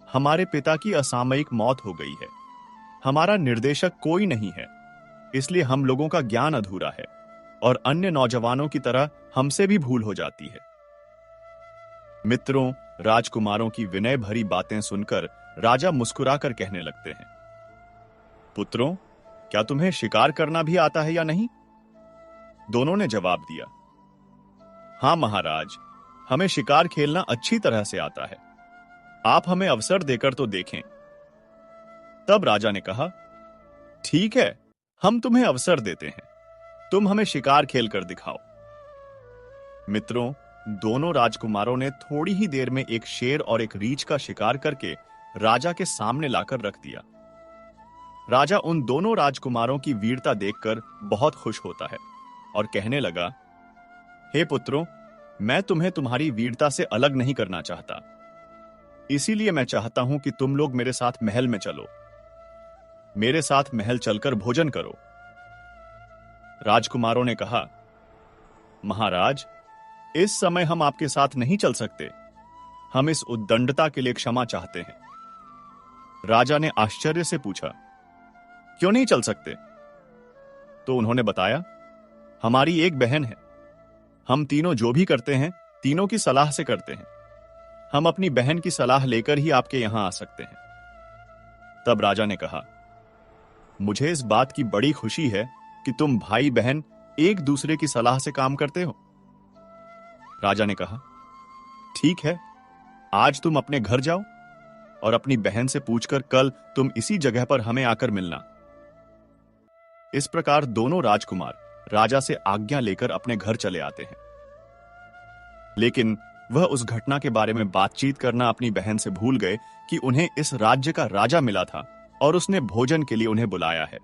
हमारे पिता की असामयिक मौत हो गई है। हमारा निर्देशक कोई नहीं है, इसलिए हम लोगों का ज्ञान अधूरा है और अन्य नौजवानों की तरह हमसे भी भूल हो जाती है। मित्रों, राजकुमारों की विनय भरी बातें सुनकर राजा मुस्कुराकर कहने लगते हैं, पुत्रों, क्या तुम्हें शिकार करना भी आता है या नहीं? दोनों ने जवाब दिया, हां महाराज, हमें शिकार खेलना अच्छी तरह से आता है। आप हमें अवसर देकर तो देखें। तब राजा ने कहा, ठीक है, हम तुम्हें अवसर देते हैं। तुम हमें शिकार खेलकर दिखाओ। मित्रों, दोनों राजकुमारों ने थोड़ी ही देर में एक शेर और एक रीछ का शिकार करके राजा के सामने लाकर रख दिया। राजा उन दोनों राजकुमारों की वीरता देखकर बहुत खुश होता है और कहने लगा, हे पुत्रों, मैं तुम्हें तुम्हारी वीरता से अलग नहीं करना चाहता। इसीलिए मैं चाहता हूं कि तुम लोग मेरे साथ महल में चलो। मेरे साथ महल चलकर भोजन करो। राजकुमारों ने कहा, महाराज, इस समय हम आपके साथ नहीं चल सकते। हम इस उद्दंडता के लिए क्षमा चाहते हैं। राजा ने आश्चर्य से पूछा, क्यों नहीं चल सकते? तो उन्होंने बताया, हमारी एक बहन है। हम तीनों जो भी करते हैं, तीनों की सलाह से करते हैं। हम अपनी बहन की सलाह लेकर ही आपके यहां आ सकते हैं। तब राजा ने कहा, मुझे इस बात की बड़ी खुशी है कि तुम भाई बहन एक दूसरे की सलाह से काम करते हो। राजा ने कहा, ठीक है, आज तुम अपने घर जाओ और अपनी बहन से पूछकर कल तुम इसी जगह पर हमें आकर मिलना। इस प्रकार दोनों राजकुमार राजा से आज्ञा लेकर अपने घर चले आते हैं। लेकिन वह उस घटना के बारे में बातचीत करना अपनी बहन से भूल गए कि उन्हें इस राज्य का राजा मिला था और उसने भोजन के लिए उन्हें बुलाया है।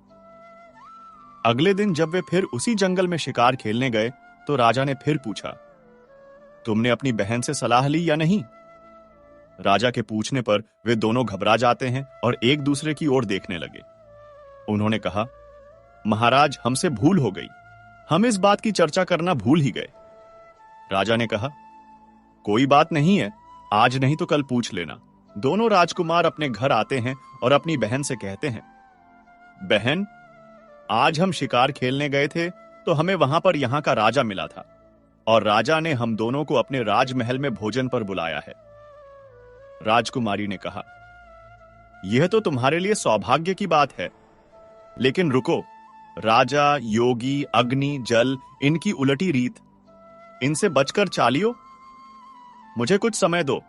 अगले दिन जब वे फिर उसी जंगल में शिकार खेलने गए तो राजा ने फिर पूछा, तुमने अपनी बहन से सलाह ली या नहीं? राजा के पूछने पर वे दोनों घबरा जाते हैं और एक दूसरे की ओर देखने लगे। उन्होंने कहा, महाराज, हमसे भूल हो गई। हम इस बात की चर्चा करना भूल ही गए। राजा ने कहा, कोई बात नहीं है, आज नहीं तो कल पूछ लेना। दोनों राजकुमार अपने घर आते हैं और अपनी बहन से कहते हैं, बहन, आज हम शिकार खेलने गए थे तो हमें वहां पर यहां का राजा मिला था और राजा ने हम दोनों को अपने राजमहल में भोजन पर बुलाया है। राजकुमारी ने कहा, यह तो तुम्हारे लिए सौभाग्य की बात है, लेकिन रुको, राजा, योगी, अग्नि, जल, इनकी उलटी रीत, इनसे बचकर चालियो। मुझे कुछ समय दो,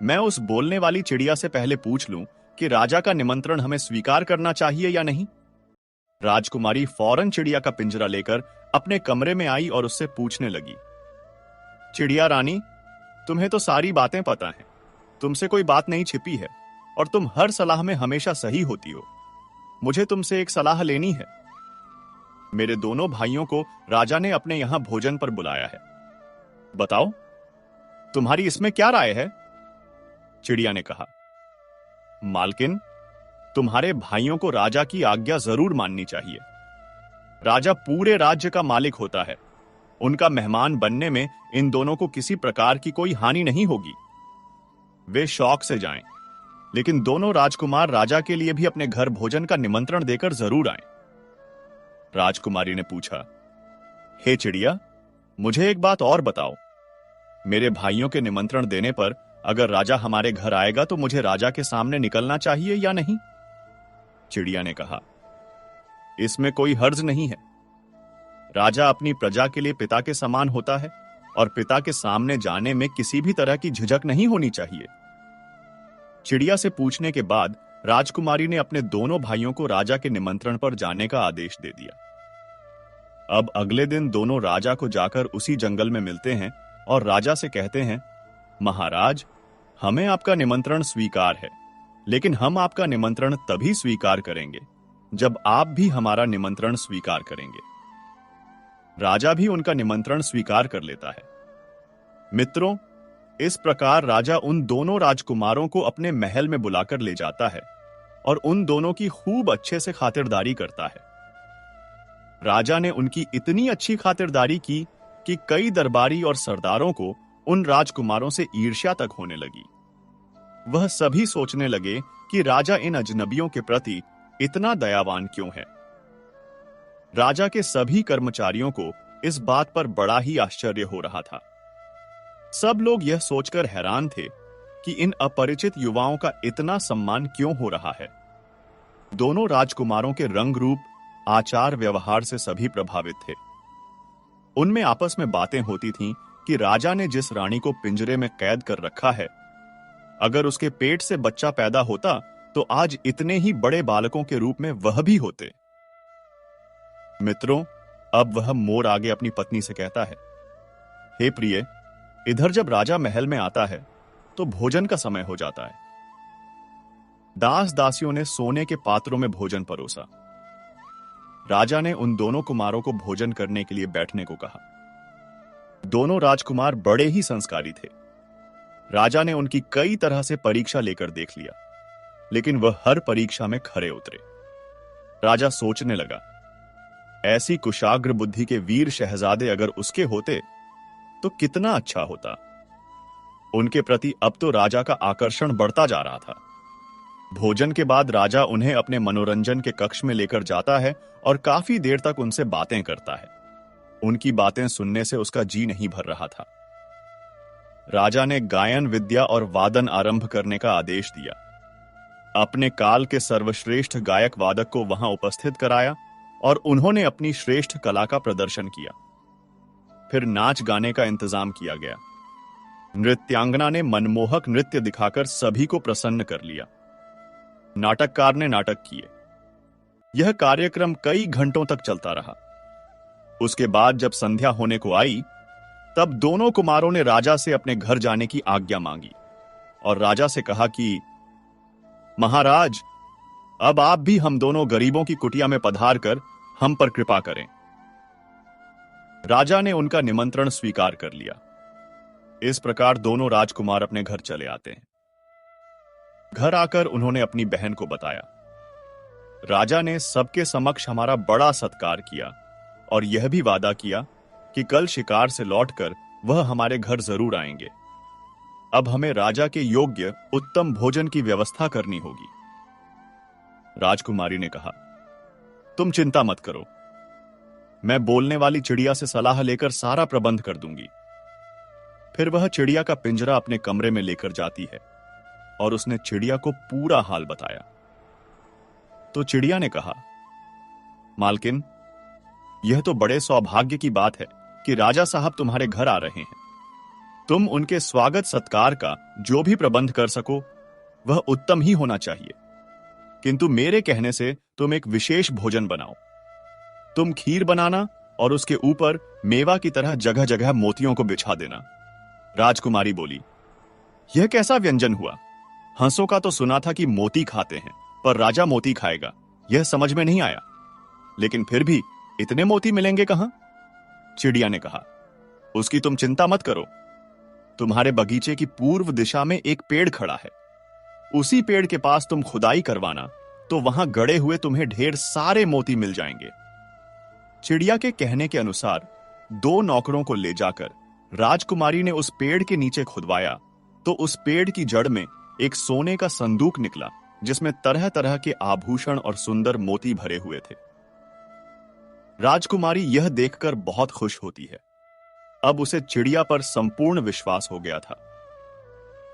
मैं उस बोलने वाली चिड़िया से पहले पूछ लूं कि राजा का निमंत्रण हमें स्वीकार करना चाहिए या नहीं। राजकुमारी फौरन चिड़िया का पिंजरा लेकर अपने कमरे में आई और उससे पूछने लगी, चिड़िया रानी, तुम्हें तो सारी बातें पता हैं, तुमसे कोई बात नहीं छिपी है और तुम हर सलाह में हमेशा सही होती हो। मुझे तुमसे एक सलाह लेनी है। मेरे दोनों भाइयों को राजा ने अपने यहां भोजन पर बुलाया है। बताओ, तुम्हारी इसमें क्या राय है? चिड़िया ने कहा, मालकिन, तुम्हारे भाइयों को राजा की आज्ञा जरूर माननी चाहिए। राजा पूरे राज्य का मालिक होता है। उनका मेहमान बनने में इन दोनों को किसी प्रकार की कोई हानि नहीं होगी। वे शौक से जाएं, लेकिन दोनों राजकुमार राजा के लिए भी अपने घर भोजन का निमंत्रण देकर जरूर आएं। राजकुमारी ने पूछा। हे चिड़िया, मुझे एक बात और बताओ। मेरे भाइयों के निमंत्रण देने पर अगर राजा हमारे घर आएगा तो मुझे राजा के सामने निकलना चाहिए या नहीं? चिड़िया ने कहा, इसमें कोई हर्ज नहीं है। राजा अपनी प्रजा के लिए पिता के समान होता है और पिता के सामने जाने में किसी भी तरह की झिझक नहीं होनी चाहिए। चिड़िया से पूछने के बाद राजकुमारी ने अपने दोनों भाइयों को राजा के निमंत्रण पर जाने का आदेश दे दिया। अब अगले दिन दोनों राजा को जाकर उसी जंगल में मिलते हैं और राजा से कहते हैं, महाराज, हमें आपका निमंत्रण स्वीकार है, लेकिन हम आपका निमंत्रण तभी स्वीकार करेंगे जब आप भी हमारा निमंत्रण स्वीकार करेंगे। राजा भी उनका निमंत्रण स्वीकार कर लेता है। मित्रों, इस प्रकार राजा उन दोनों राजकुमारों को अपने महल में बुलाकर ले जाता है और उन दोनों की खूब अच्छे से खातिरदारी करता है। राजा ने उनकी इतनी अच्छी खातिरदारी की कि कई दरबारी और सरदारों को उन राजकुमारों से ईर्ष्या तक होने लगी। वह सभी सोचने लगे कि राजा इन अजनबियों के प्रति इतना दयावान क्यों है। राजा के सभी कर्मचारियों को इस बात पर बड़ा ही आश्चर्य हो रहा था। सब लोग यह सोचकर हैरान थे कि इन अपरिचित युवाओं का इतना सम्मान क्यों हो रहा है। दोनों राजकुमारों के रंग रूप, आचार व्यवहार से सभी प्रभावित थे। उनमें आपस में बातें होती थीं कि राजा ने जिस रानी को पिंजरे में कैद कर रखा है, अगर उसके पेट से बच्चा पैदा होता तो आज इतने ही बड़े बालकों के रूप में वह भी होते। मित्रों, अब वह मोर आगे अपनी पत्नी से कहता है, हे प्रिय, इधर जब राजा महल में आता है तो भोजन का समय हो जाता है। दास दासियों ने सोने के पात्रों में भोजन परोसा। राजा ने उन दोनों कुमारों को भोजन करने के लिए बैठने को कहा। दोनों राजकुमार बड़े ही संस्कारी थे। राजा ने उनकी कई तरह से परीक्षा लेकर देख लिया, लेकिन वह हर परीक्षा में खरे उतरे। राजा सोचने लगा, ऐसी कुशाग्र बुद्धि के वीर शहजादे अगर उसके होते तो कितना अच्छा होता। उनके प्रति अब तो राजा का आकर्षण बढ़ता जा रहा था। भोजन के बाद राजा उन्हें अपने मनोरंजन के कक्ष में लेकर जाता है और काफी देर तक उनसे बातें करता है। उनकी बातें सुनने से उसका जी नहीं भर रहा था। राजा ने गायन विद्या और वादन आरंभ करने का आदेश दिया। अपने काल के सर्वश्रेष्ठ गायक वादक को वहां उपस्थित कराया और उन्होंने अपनी श्रेष्ठ कला का प्रदर्शन किया। फिर नाच गाने का इंतजाम किया गया। नृत्यांगना ने मनमोहक नृत्य दिखाकर सभी को प्रसन्न कर लिया। नाटककार ने नाटक किए। यह कार्यक्रम कई घंटों तक चलता रहा। उसके बाद जब संध्या होने को आई, तब दोनों कुमारों ने राजा से अपने घर जाने की आज्ञा मांगी और राजा से कहा कि महाराज, अब आप भी हम दोनों गरीबों की कुटिया में पधार कर हम पर कृपा करें। राजा ने उनका निमंत्रण स्वीकार कर लिया। इस प्रकार दोनों राजकुमार अपने घर चले आते हैं। घर आकर उन्होंने अपनी बहन को बताया। राजा ने सबके समक्ष हमारा बड़ा सत्कार किया और यह भी वादा किया कि कल शिकार से लौटकर वह हमारे घर जरूर आएंगे। अब हमें राजा के योग्य उत्तम भोजन की व्यवस्था करनी होगी। राजकुमारी ने कहा, तुम चिंता मत करो, मैं बोलने वाली चिड़िया से सलाह लेकर सारा प्रबंध कर दूंगी। फिर वह चिड़िया का पिंजरा अपने कमरे में लेकर जाती है और उसने चिड़िया को पूरा हाल बताया। तो चिड़िया ने कहा, मालकिन, यह तो बड़े सौभाग्य की बात है कि राजा साहब तुम्हारे घर आ रहे हैं। तुम उनके स्वागत सत्कार का जो भी प्रबंध कर सको वह उत्तम ही होना चाहिए, किंतु मेरे कहने से तुम एक विशेष भोजन बनाओ। तुम खीर बनाना और उसके ऊपर मेवा की तरह जगह जगह मोतियों को बिछा देना। राजकुमारी बोली, यह कैसा व्यंजन हुआ? हंसों का तो सुना था कि मोती खाते हैं, पर राजा मोती खाएगा, यह समझ में नहीं आया। लेकिन फिर भी इतने मोती मिलेंगे कहां? चिड़िया ने कहा, उसकी तुम चिंता मत करो। तुम्हारे बगीचे की पूर्व दिशा में एक पेड़ खड़ा है। उसी पेड़ के पास तुम खुदाई करवाना तो वहां गड़े हुए तुम्हें ढेर सारे मोती मिल जाएंगे। चिड़िया के कहने के अनुसार दो नौकरों को ले जाकर राजकुमारी ने उस पेड़ के नीचे खुदवाया तो उस पेड़ की जड़ में एक सोने का संदूक निकला जिसमें तरह तरह के आभूषण और सुंदर मोती भरे हुए थे। राजकुमारी यह देखकर बहुत खुश होती है। अब उसे चिड़िया पर संपूर्ण विश्वास हो गया था।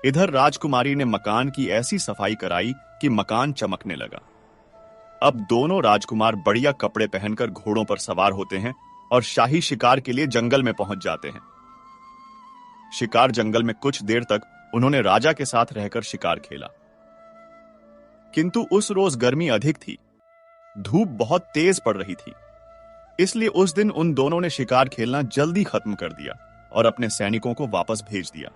इधर राजकुमारी ने मकान की ऐसी सफाई कराई कि मकान चमकने लगा। अब दोनों राजकुमार बढ़िया कपड़े पहनकर घोड़ों पर सवार होते हैं और शाही शिकार के लिए जंगल में पहुंच जाते हैं। शिकार जंगल में कुछ देर तक उन्होंने राजा के साथ रहकर शिकार खेला, किंतु उस रोज गर्मी अधिक थी, धूप बहुत तेज पड़ रही थी। इसलिए उस दिन उन दोनों ने शिकार खेलना जल्दी खत्म कर दिया और अपने सैनिकों को वापस भेज दिया।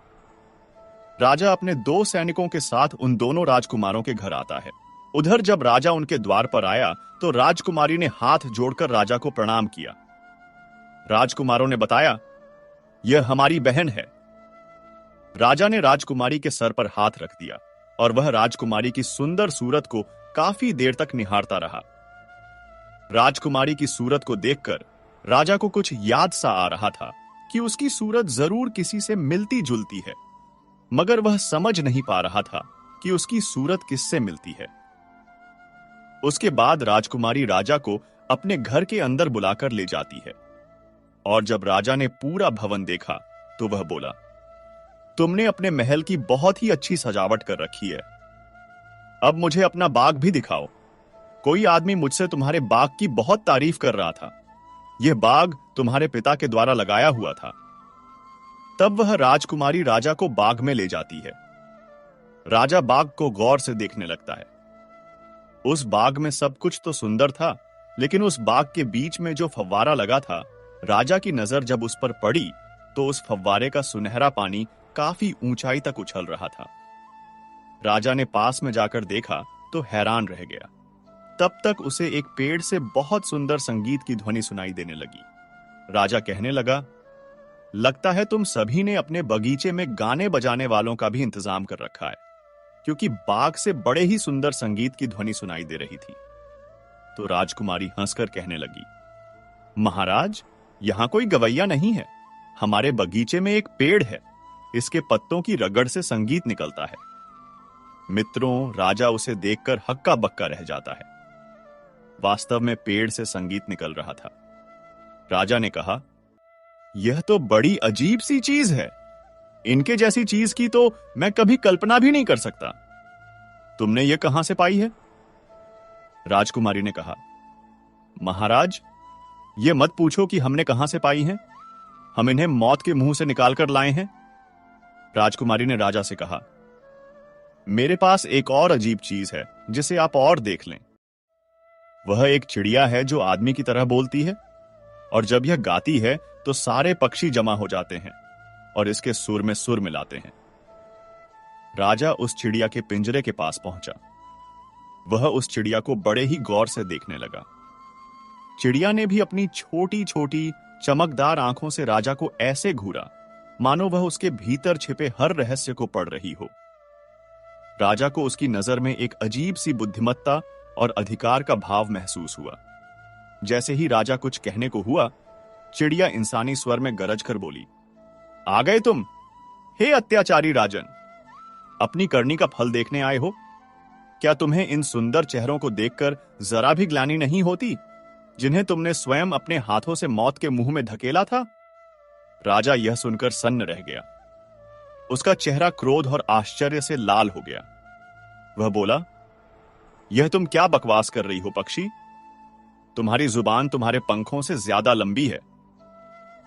राजा अपने 2 सैनिकों के साथ उन दोनों राजकुमारों के घर आता है। उधर जब राजा उनके द्वार पर आया तो राजकुमारी ने हाथ जोड़कर राजा को प्रणाम किया। राजकुमारों ने बताया, यह हमारी बहन है। राजा ने राजकुमारी के सर पर हाथ रख दिया और वह राजकुमारी की सुंदर सूरत को काफी देर तक निहारता रहा। राजकुमारी की सूरत को देखकर राजा को कुछ याद सा आ रहा था कि उसकी सूरत जरूर किसी से मिलती जुलती है, मगर वह समझ नहीं पा रहा था कि उसकी सूरत किससे मिलती है। उसके बाद राजकुमारी राजा को अपने घर के अंदर बुलाकर ले जाती है और जब राजा ने पूरा भवन देखा तो वह बोला, तुमने अपने महल की बहुत ही अच्छी सजावट कर रखी है। अब मुझे अपना बाग भी दिखाओ। कोई आदमी मुझसे तुम्हारे बाग की बहुत तारीफ कर रहा था। यह बाग तुम्हारे पिता के द्वारा लगाया हुआ था। तब वह राजकुमारी राजा को बाग में ले जाती है। राजा बाग को गौर से देखने लगता है। उस बाग में सब कुछ तो सुंदर था, लेकिन उस बाग के बीच में जो फव्वारा लगा था, राजा की नजर जब उस पर पड़ी तो उस फव्वारे का सुनहरा पानी काफी ऊंचाई तक उछल रहा था। राजा ने पास में जाकर देखा तो हैरान रह गया। तब तक उसे एक पेड़ से बहुत सुंदर संगीत की ध्वनि सुनाई देने लगी। राजा कहने लगा, लगता है तुम सभी ने अपने बगीचे में गाने बजाने वालों का भी इंतजाम कर रखा है, क्योंकि बाग से बड़े ही सुंदर संगीत की ध्वनि सुनाई दे रही थी। तो राजकुमारी हंसकर कहने लगी, महाराज, यहां कोई गवैया नहीं है। हमारे बगीचे में एक पेड़ है, इसके पत्तों की रगड़ से संगीत निकलता है। मित्रों, राजा उसे देखकर हक्का बक्का रह जाता है। वास्तव में पेड़ से संगीत निकल रहा था। राजा ने कहा, यह तो बड़ी अजीब सी चीज है। इनके जैसी चीज की तो मैं कभी कल्पना भी नहीं कर सकता। तुमने यह कहां से पाई है? राजकुमारी ने कहा, महाराज, यह मत पूछो कि हमने कहां से पाई हैं। हम इन्हें मौत के मुंह से निकालकर लाए हैं। राजकुमारी ने राजा से कहा, मेरे पास एक और अजीब चीज है जिसे आप और देख लें। वह एक चिड़िया है जो आदमी की तरह बोलती है, और जब यह गाती है तो सारे पक्षी जमा हो जाते हैं और इसके सुर में सुर मिलाते हैं। राजा उस चिड़िया के पिंजरे के पास पहुंचा। वह उस चिड़िया को बड़े ही गौर से देखने लगा। चिड़िया ने भी अपनी छोटी छोटी चमकदार आंखों से राजा को ऐसे घूरा मानो वह उसके भीतर छिपे हर रहस्य को पढ़ रही हो। राजा को उसकी नजर में एक अजीब सी बुद्धिमत्ता और अधिकार का भाव महसूस हुआ। जैसे ही राजा कुछ कहने को हुआ, चिड़िया इंसानी स्वर में गरज कर बोली, आ गए तुम? हे अत्याचारी राजन, अपनी करनी का फल देखने आए हो? क्या तुम्हें इन सुंदर चेहरों को देखकर जरा भी ग्लानि नहीं होती, जिन्हें तुमने स्वयं अपने हाथों से मौत के मुंह में धकेला था? राजा यह सुनकर सन्न रह गया। उसका चेहरा क्रोध और आश्चर्य से लाल हो गया। वह बोला, यह तुम क्या बकवास कर रही हो पक्षी? तुम्हारी जुबान तुम्हारे पंखों से ज्यादा लंबी है।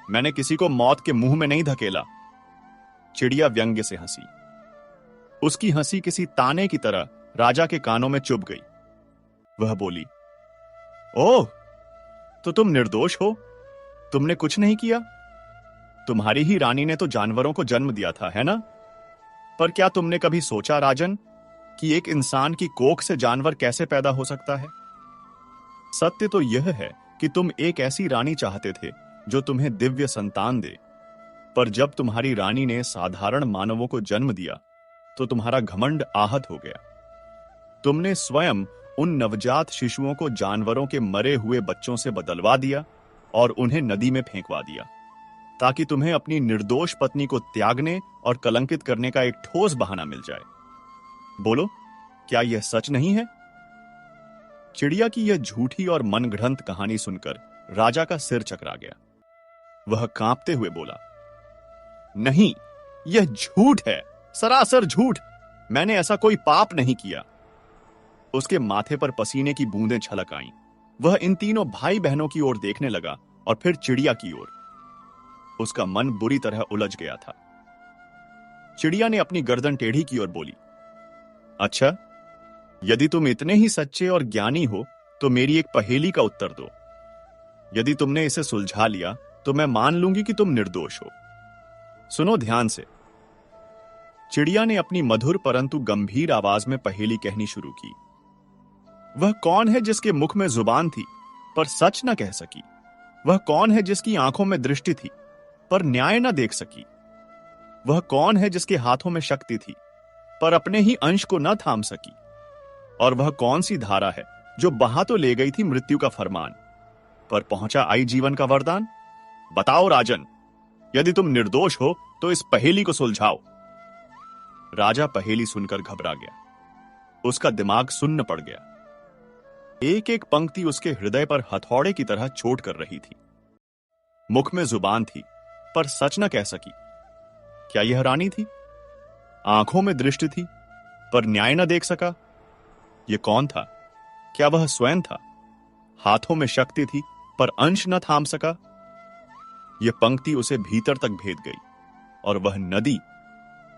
मैंने किसी को मौत के मुंह में नहीं धकेला। चिड़िया व्यंग्य से हंसी। उसकी हंसी किसी ताने की तरह राजा के कानों में चुभ गई। वह बोली, ओह, तो तुम निर्दोष हो? तुमने कुछ नहीं किया। तुम्हारी ही रानी ने तो जानवरों को जन्म दिया था, है ना? पर क्या तुमने कभी सोचा राजन कि एक इंसान की कोख से जानवर कैसे पैदा हो सकता है? सत्य तो यह है कि तुम एक ऐसी रानी चाहते थे जो तुम्हें दिव्य संतान दे, पर जब तुम्हारी रानी ने साधारण मानवों को जन्म दिया तो तुम्हारा घमंड आहत हो गया। तुमने स्वयं उन नवजात शिशुओं को जानवरों के मरे हुए बच्चों से बदलवा दिया और उन्हें नदी में फेंकवा दिया, ताकि तुम्हें अपनी निर्दोष पत्नी को त्यागने और कलंकित करने का एक ठोस बहाना मिल जाए। बोलो, क्या यह सच नहीं है? चिड़िया की यह झूठी और मनगढ़ंत कहानी सुनकर राजा का सिर चकरा गया। वह कांपते हुए बोला, नहीं, यह झूठ है, सरासर झूठ। मैंने ऐसा कोई पाप नहीं किया। उसके माथे पर पसीने की बूंदें छलक आईं। वह इन तीनों भाई बहनों की ओर देखने लगा और फिर चिड़िया की ओर। उसका मन बुरी तरह उलझ गया था। चिड़िया ने अपनी गर्दन टेढ़ी की और बोली, अच्छा, यदि तुम इतने ही सच्चे और ज्ञानी हो तो मेरी एक पहेली का उत्तर दो। यदि तुमने इसे सुलझा लिया तो मैं मान लूंगी कि तुम निर्दोष हो। सुनो ध्यान से। चिड़िया ने अपनी मधुर परंतु गंभीर आवाज में पहेली कहनी शुरू की। वह कौन है जिसके मुख में जुबान थी पर सच न कह सकी? वह कौन है जिसकी आंखों में दृष्टि थी पर न्याय न देख सकी? वह कौन है जिसके हाथों में शक्ति थी पर अपने ही अंश को न थाम सकी? और वह कौन सी धारा है जो बहा तो ले गई थी मृत्यु का फरमान, पर पहुंचा आई जीवन का वरदान? बताओ राजन, यदि तुम निर्दोष हो तो इस पहेली को सुलझाओ। राजा पहेली सुनकर घबरा गया। उसका दिमाग सुन्न पड़ गया। एक एक पंक्ति उसके हृदय पर हथौड़े की तरह चोट कर रही थी। मुख में जुबान थी पर सच न कह सकी। क्या यह रानी थी? आंखों में दृष्टि थी पर न्याय न देख सका। यह कौन था? क्या वह स्वयं था? हाथों में शक्ति थी पर अंश न थाम सका। यह पंक्ति उसे भीतर तक भेद गई। और वह नदी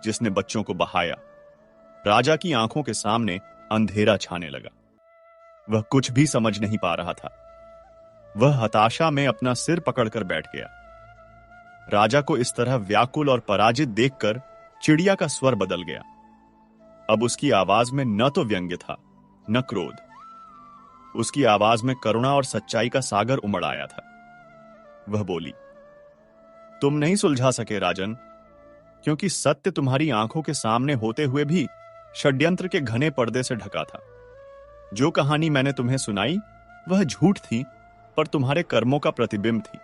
जिसने बच्चों को बहाया, राजा की आंखों के सामने अंधेरा छाने लगा। वह कुछ भी समझ नहीं पा रहा था। वह हताशा में अपना सिर पकड़कर बैठ गया। राजा को इस तरह व्याकुल और पराजित देखकर चिड़िया का स्वर बदल गया। अब उसकी आवाज में न तो व्यंग्य था न क्रोध। उसकी आवाज में करुणा और सच्चाई का सागर उमड़ आया था। वह बोली, तुम नहीं सुलझा सके राजन, क्योंकि सत्य तुम्हारी आंखों के सामने होते हुए भी षड्यंत्र के घने पर्दे से ढका था। जो कहानी मैंने तुम्हें सुनाई वह झूठ थी पर तुम्हारे कर्मों का प्रतिबिंब थी।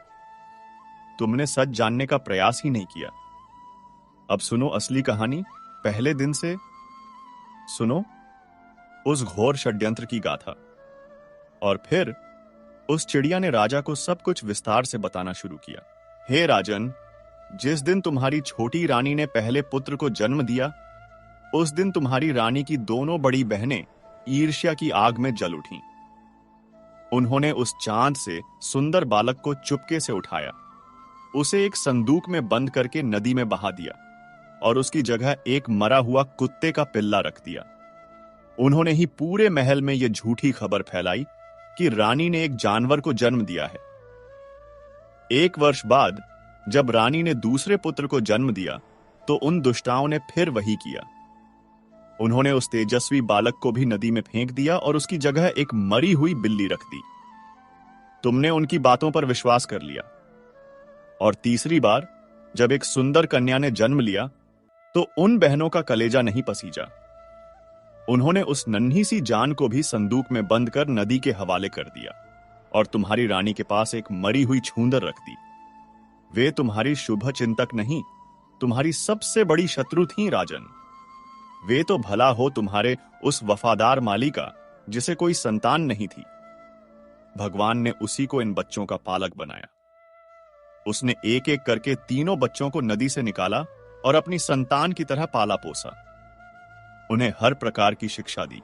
तुमने सच जानने का प्रयास ही नहीं किया। अब सुनो असली कहानी, पहले दिन से सुनो उस घोर षड्यंत्र की गाथा। और फिर उस चिड़िया ने राजा को सब कुछ विस्तार से बताना शुरू किया। हे राजन, जिस दिन तुम्हारी छोटी रानी ने पहले पुत्र को जन्म दिया, उस दिन तुम्हारी रानी की दोनों बड़ी बहनें ईर्ष्या की आग में जल उठीं। उन्होंने उस चांद से सुंदर बालक को चुपके से उठाया, उसे एक संदूक में बंद करके नदी में बहा दिया और उसकी जगह एक मरा हुआ कुत्ते का पिल्ला रख दिया। उन्होंने ही पूरे महल में यह झूठी खबर फैलाई कि रानी ने एक जानवर को जन्म दिया है। 1 वर्ष बाद जब रानी ने दूसरे पुत्र को जन्म दिया तो उन दुष्टाओं ने फिर वही किया। उन्होंने उस तेजस्वी बालक को भी नदी में फेंक दिया और उसकी जगह एक मरी हुई बिल्ली रख दी। तुमने उनकी बातों पर विश्वास कर लिया। और तीसरी बार जब एक सुंदर कन्या ने जन्म लिया तो उन बहनों का कलेजा नहीं पसीजा। उन्होंने उस नन्ही सी जान को भी संदूक में बंद कर नदी के हवाले कर दिया और तुम्हारी रानी के पास एक मरी हुई छूंदर रख दी। वे तुम्हारी शुभ चिंतक नहीं, तुम्हारी सबसे बड़ी शत्रु थीं राजन। वे तो भला हो तुम्हारे उस वफादार माली का जिसे कोई संतान नहीं थी। भगवान ने उसी को इन बच्चों का पालक बनाया। उसने एक एक करके तीनों बच्चों को नदी से निकाला और अपनी संतान की तरह पाला पोसा। उन्हें हर प्रकार की शिक्षा दी।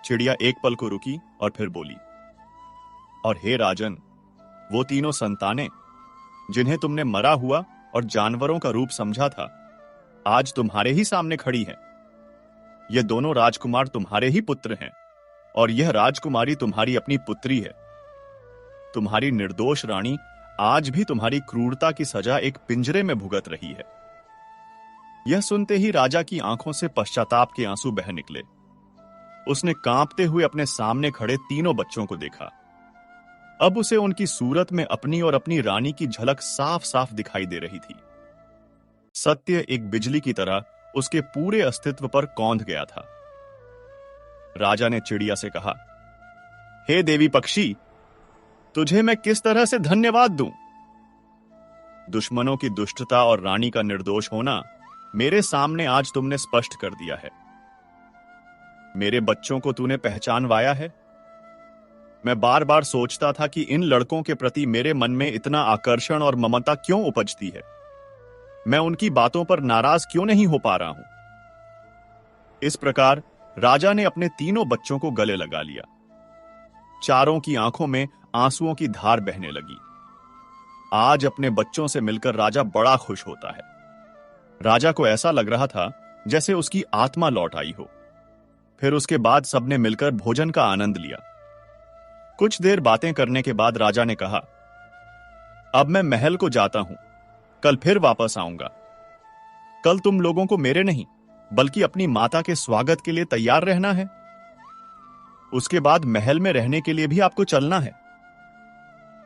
चिड़िया एक पल को रुकी और फिर बोली, और हे राजन, वो तीनों संतानें जिन्हें तुमने मरा हुआ और जानवरों का रूप समझा था, आज तुम्हारे ही सामने खड़ी हैं। ये दोनों राजकुमार तुम्हारे ही पुत्र हैं और यह राजकुमारी तुम्हारी अपनी पुत्री है। तुम्हारी निर्दोष रानी आज भी तुम्हारी क्रूरता की सजा एक पिंजरे में भुगत रही है। यह सुनते ही राजा की आंखों से पश्चाताप के आंसू बह निकले। उसने कांपते हुए अपने सामने खड़े तीनों बच्चों को देखा। अब उसे उनकी सूरत में अपनी और अपनी रानी की झलक साफ साफ दिखाई दे रही थी। सत्य एक बिजली की तरह उसके पूरे अस्तित्व पर कौंध गया था। राजा ने चिड़िया से कहा, हे देवी पक्षी, तुझे मैं किस तरह से धन्यवाद दूं? दुश्मनों की दुष्टता और रानी का निर्दोष होना मेरे सामने आज तुमने स्पष्ट कर दिया है। मेरे बच्चों को तूने पहचानवाया है। मैं बार बार सोचता था कि इन लड़कों के प्रति मेरे मन में इतना आकर्षण और ममता क्यों उपजती है। मैं उनकी बातों पर नाराज क्यों नहीं हो पा रहा हूं। इस प्रकार राजा ने अपने तीनों बच्चों को गले लगा लिया। चारों की आंखों में आंसुओं की धार बहने लगी। आज अपने बच्चों से मिलकर राजा बड़ा खुश होता है। राजा को ऐसा लग रहा था जैसे उसकी आत्मा लौट आई हो। फिर उसके बाद सबने मिलकर भोजन का आनंद लिया। कुछ देर बातें करने के बाद राजा ने कहा, अब मैं महल को जाता हूं, कल फिर वापस आऊंगा। कल तुम लोगों को मेरे नहीं बल्कि अपनी माता के स्वागत के लिए तैयार रहना है। उसके बाद महल में रहने के लिए भी आपको चलना है।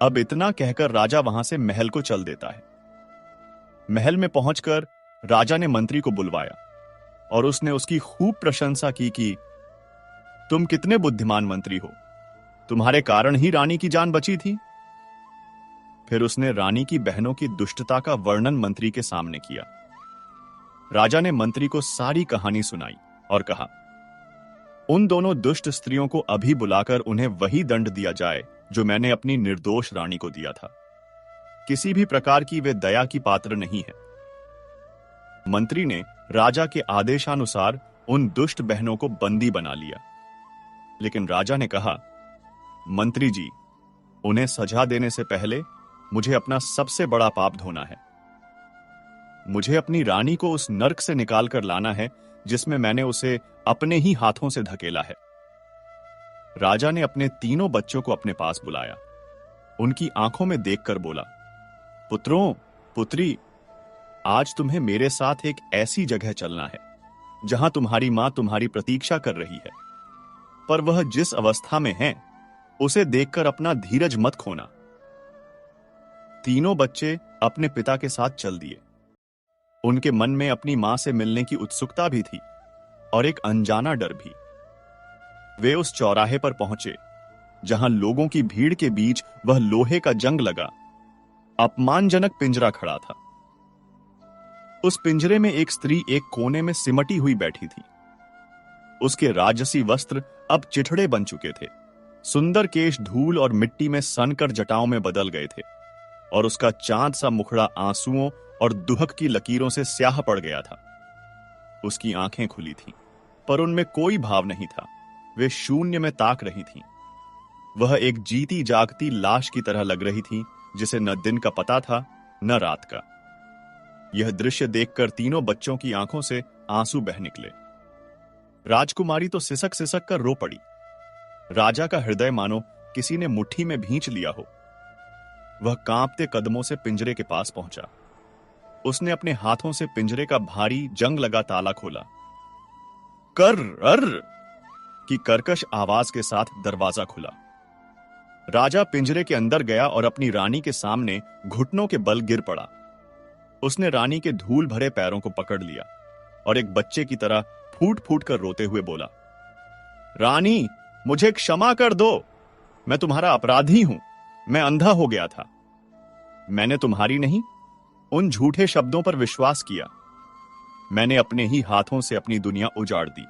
अब इतना कहकर राजा वहां से महल को चल देता है। महल में पहुंचकर राजा ने मंत्री को बुलवाया और उसने उसकी खूब प्रशंसा की कि तुम कितने बुद्धिमान मंत्री हो, तुम्हारे कारण ही रानी की जान बची थी। फिर उसने रानी की बहनों की दुष्टता का वर्णन मंत्री के सामने किया। राजा ने मंत्री को सारी कहानी सुनाई और कहा, उन दोनों दुष्ट स्त्रियों को अभी बुलाकर उन्हें वही दंड दिया जाए जो मैंने अपनी निर्दोष रानी को दिया था। किसी भी प्रकार की वे दया की पात्र नहीं है। मंत्री ने राजा के आदेशानुसार उन दुष्ट बहनों को बंदी बना लिया। लेकिन राजा ने कहा, मंत्री जी, उन्हें सजा देने से पहले मुझे अपना सबसे बड़ा पाप धोना है। मुझे अपनी रानी को उस नर्क से निकाल कर लाना है जिसमें मैंने उसे अपने ही हाथों से धकेला है। राजा ने अपने तीनों बच्चों को अपने पास बुलाया। उनकी आंखों में देखकर बोला, पुत्रों, पुत्री, आज तुम्हें मेरे साथ एक ऐसी जगह चलना है जहां तुम्हारी मां तुम्हारी प्रतीक्षा कर रही है। पर वह जिस अवस्था में है उसे देखकर अपना धीरज मत खोना। तीनों बच्चे अपने पिता के साथ चल दिए। उनके मन में अपनी मां से मिलने की उत्सुकता भी थी और एक अनजाना डर भी। वे उस चौराहे पर पहुंचे जहां लोगों की भीड़ के बीच वह लोहे का जंग लगा अपमानजनक पिंजरा खड़ा था। उस पिंजरे में एक स्त्री एक कोने में सिमटी हुई बैठी थी। उसके राजसी वस्त्र अब चिथड़े बन चुके थे। सुंदर केश धूल और मिट्टी में सनकर जटाओं में बदल गए थे और उसका चांद सा मुखड़ा आंसुओं और दुहक की लकीरों से स्याह पड़ गया था। उसकी आंखें खुली थीं, पर उनमें कोई भाव नहीं था। वे शून्य में ताक रही थीं। वह एक जीती जागती लाश की तरह लग रही थी जिसे न दिन का पता था न रात का। यह दृश्य देखकर तीनों बच्चों की आंखों से आंसू बह निकले। राजकुमारी तो सिसक सिसक कर रो पड़ी। राजा का हृदय मानो किसी ने मुट्ठी में भींच लिया हो। वह कांपते कदमों से पिंजरे के पास पहुंचा। उसने अपने हाथों से पिंजरे का भारी जंग लगा ताला खोला। कर्र की कर्कश आवाज के साथ दरवाजा खुला। राजा पिंजरे के अंदर गया और अपनी रानी के सामने घुटनों के बल गिर पड़ा। उसने रानी के धूल भरे पैरों को पकड़ लिया और एक बच्चे की तरह फूट फूट कर रोते हुए बोला, रानी, मुझे क्षमा कर दो। मैं तुम्हारा अपराधी हूं। मैं अंधा हो गया था। मैंने तुम्हारी नहीं, उन झूठे शब्दों पर विश्वास किया। मैंने अपने ही हाथों से अपनी दुनिया उजाड़ दी।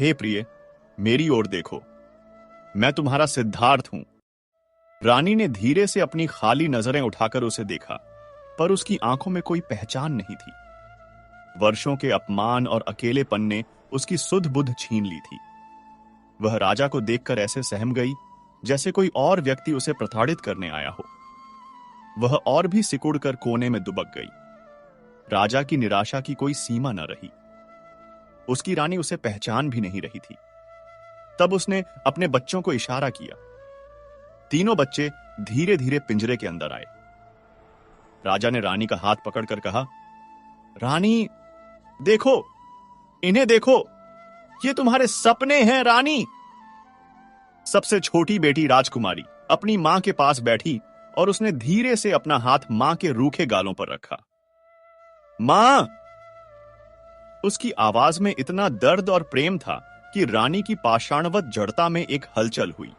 हे प्रिय, मेरी ओर देखो। मैं तुम्हारा सिद्धार्थ हूं। रानी ने धीरे से अपनी खाली नजरें उठाकर उसे देखा, पर उसकी आंखों में कोई पहचान नहीं थी। वर्षों के अपमान और अकेलेपन ने उसकी सुध बुध छीन ली थी। वह राजा को देखकर ऐसे सहम गई जैसे कोई और व्यक्ति उसे प्रताड़ित करने आया हो। वह और भी सिकुड़ कर कोने में दुबक गई। राजा की निराशा की कोई सीमा न रही। उसकी रानी उसे पहचान भी नहीं रही थी। तब उसने अपने बच्चों को इशारा किया। तीनों बच्चे धीरे धीरे पिंजरे के अंदर आए। राजा ने रानी का हाथ पकड़कर कहा, रानी, देखो, इन्हें देखो, ये तुम्हारे सपने हैं रानी। सबसे छोटी बेटी राजकुमारी अपनी मां के पास बैठी और उसने धीरे से अपना हाथ मां के रूखे गालों पर रखा। मां! उसकी आवाज में इतना दर्द और प्रेम था कि रानी की पाषाणवत जड़ता में एक हलचल हुई।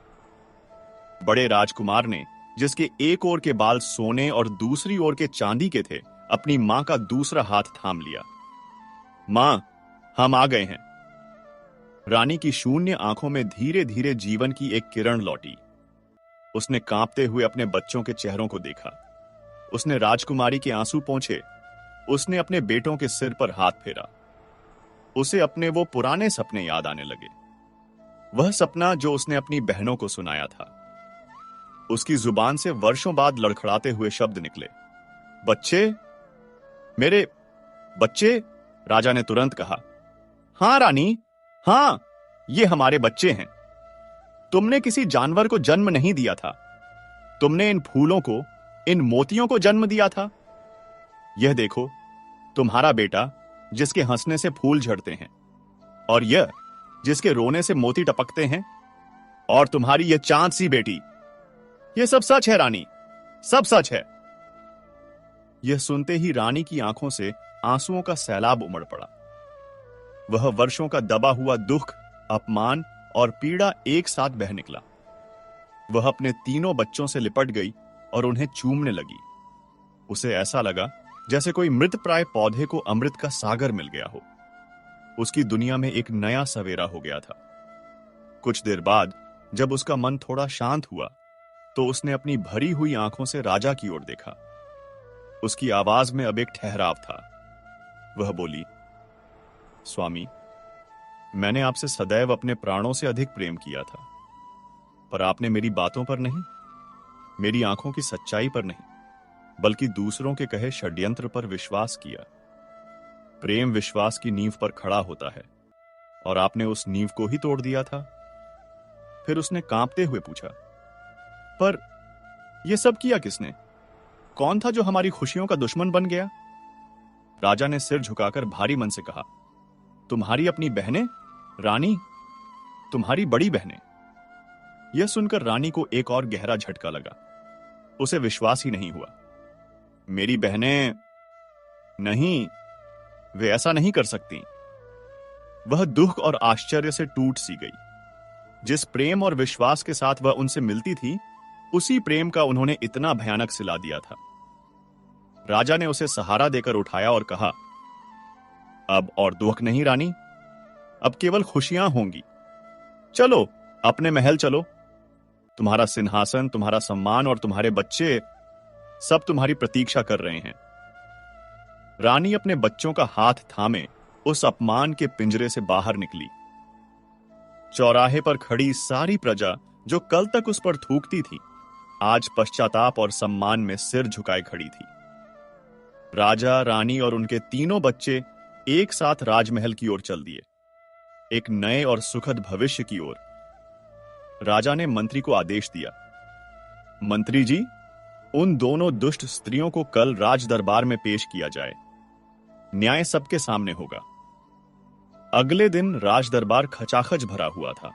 बड़े राजकुमार ने, जिसके एक ओर के बाल सोने और दूसरी ओर के चांदी के थे, अपनी मां का दूसरा हाथ थाम लिया। मां, हम आ गए हैं। रानी की शून्य आंखों में धीरे धीरे जीवन की एक किरण लौटी। उसने कांपते हुए अपने बच्चों के चेहरों को देखा। उसने राजकुमारी के आंसू पोंछे। उसने अपने बेटों के सिर पर हाथ फेरा। उसे अपने वो पुराने सपने याद आने लगे, वह सपना जो उसने अपनी बहनों को सुनाया था। उसकी जुबान से वर्षों बाद लड़खड़ाते हुए शब्द निकले, बच्चे, मेरे बच्चे। राजा ने तुरंत कहा, हां रानी, हां, ये हमारे बच्चे हैं। तुमने किसी जानवर को जन्म नहीं दिया था। तुमने इन फूलों को, इन मोतियों को जन्म दिया था। यह देखो, तुम्हारा बेटा जिसके हंसने से फूल झड़ते हैं, और यह जिसके रोने से मोती टपकते हैं, और तुम्हारी यह चांद सी बेटी। यह सब सच है रानी, सब सच है। यह सुनते ही रानी की आंखों से आंसुओं का सैलाब उमड़ पड़ा। वह वर्षों का दबा हुआ दुख, अपमान और पीड़ा एक साथ बह निकला। वह अपने तीनों बच्चों से लिपट गई और उन्हें चूमने लगी। उसे ऐसा लगा जैसे कोई मृतप्राय पौधे को अमृत का सागर मिल गया हो। उसकी दुनिया में एक नया सवेरा हो गया था। कुछ देर बाद जब उसका मन थोड़ा शांत हुआ तो उसने अपनी भरी हुई आंखों से राजा की ओर देखा। उसकी आवाज में अब एक ठहराव था। वह बोली, स्वामी, मैंने आपसे सदैव अपने प्राणों से अधिक प्रेम किया था, पर आपने मेरी बातों पर नहीं, मेरी आंखों की सच्चाई पर नहीं, बल्कि दूसरों के कहे षड्यंत्र पर विश्वास किया। प्रेम विश्वास की नींव पर खड़ा होता है, और आपने उस नींव को ही तोड़ दिया था। फिर उसने कांपते हुए पूछा, पर यह सब किया किसने? कौन था जो हमारी खुशियों का दुश्मन बन गया? राजा ने सिर झुकाकर भारी मन से कहा, तुम्हारी अपनी बहनें, रानी, तुम्हारी बड़ी बहनें। यह सुनकर रानी को एक और गहरा झटका लगा। उसे विश्वास ही नहीं हुआ। मेरी बहनें नहीं, वे ऐसा नहीं कर सकती। वह दुख और आश्चर्य से टूट सी गई। जिस प्रेम और विश्वास के साथ वह उनसे मिलती थी, उसी प्रेम का उन्होंने इतना भयानक सिला दिया था। राजा ने उसे सहारा देकर उठाया और कहा, अब और दुख नहीं रानी, अब केवल खुशियां होंगी। चलो अपने महल चलो। तुम्हारा सिंहासन, तुम्हारा सम्मान और तुम्हारे बच्चे सब तुम्हारी प्रतीक्षा कर रहे हैं। रानी अपने बच्चों का हाथ थामे उस अपमान के पिंजरे से बाहर निकली। चौराहे पर खड़ी सारी प्रजा जो कल तक उस पर थूकती थी, आज पश्चाताप और सम्मान में सिर झुकाए खड़ी थी। राजा, रानी और उनके तीनों बच्चे एक साथ राजमहल की ओर चल दिए, एक नए और सुखद भविष्य की ओर। राजा ने मंत्री को आदेश दिया, मंत्री जी, उन दोनों दुष्ट स्त्रियों को कल राज दरबार में पेश किया जाए। न्याय सबके सामने होगा। अगले दिन राज दरबार खचाखच भरा हुआ था।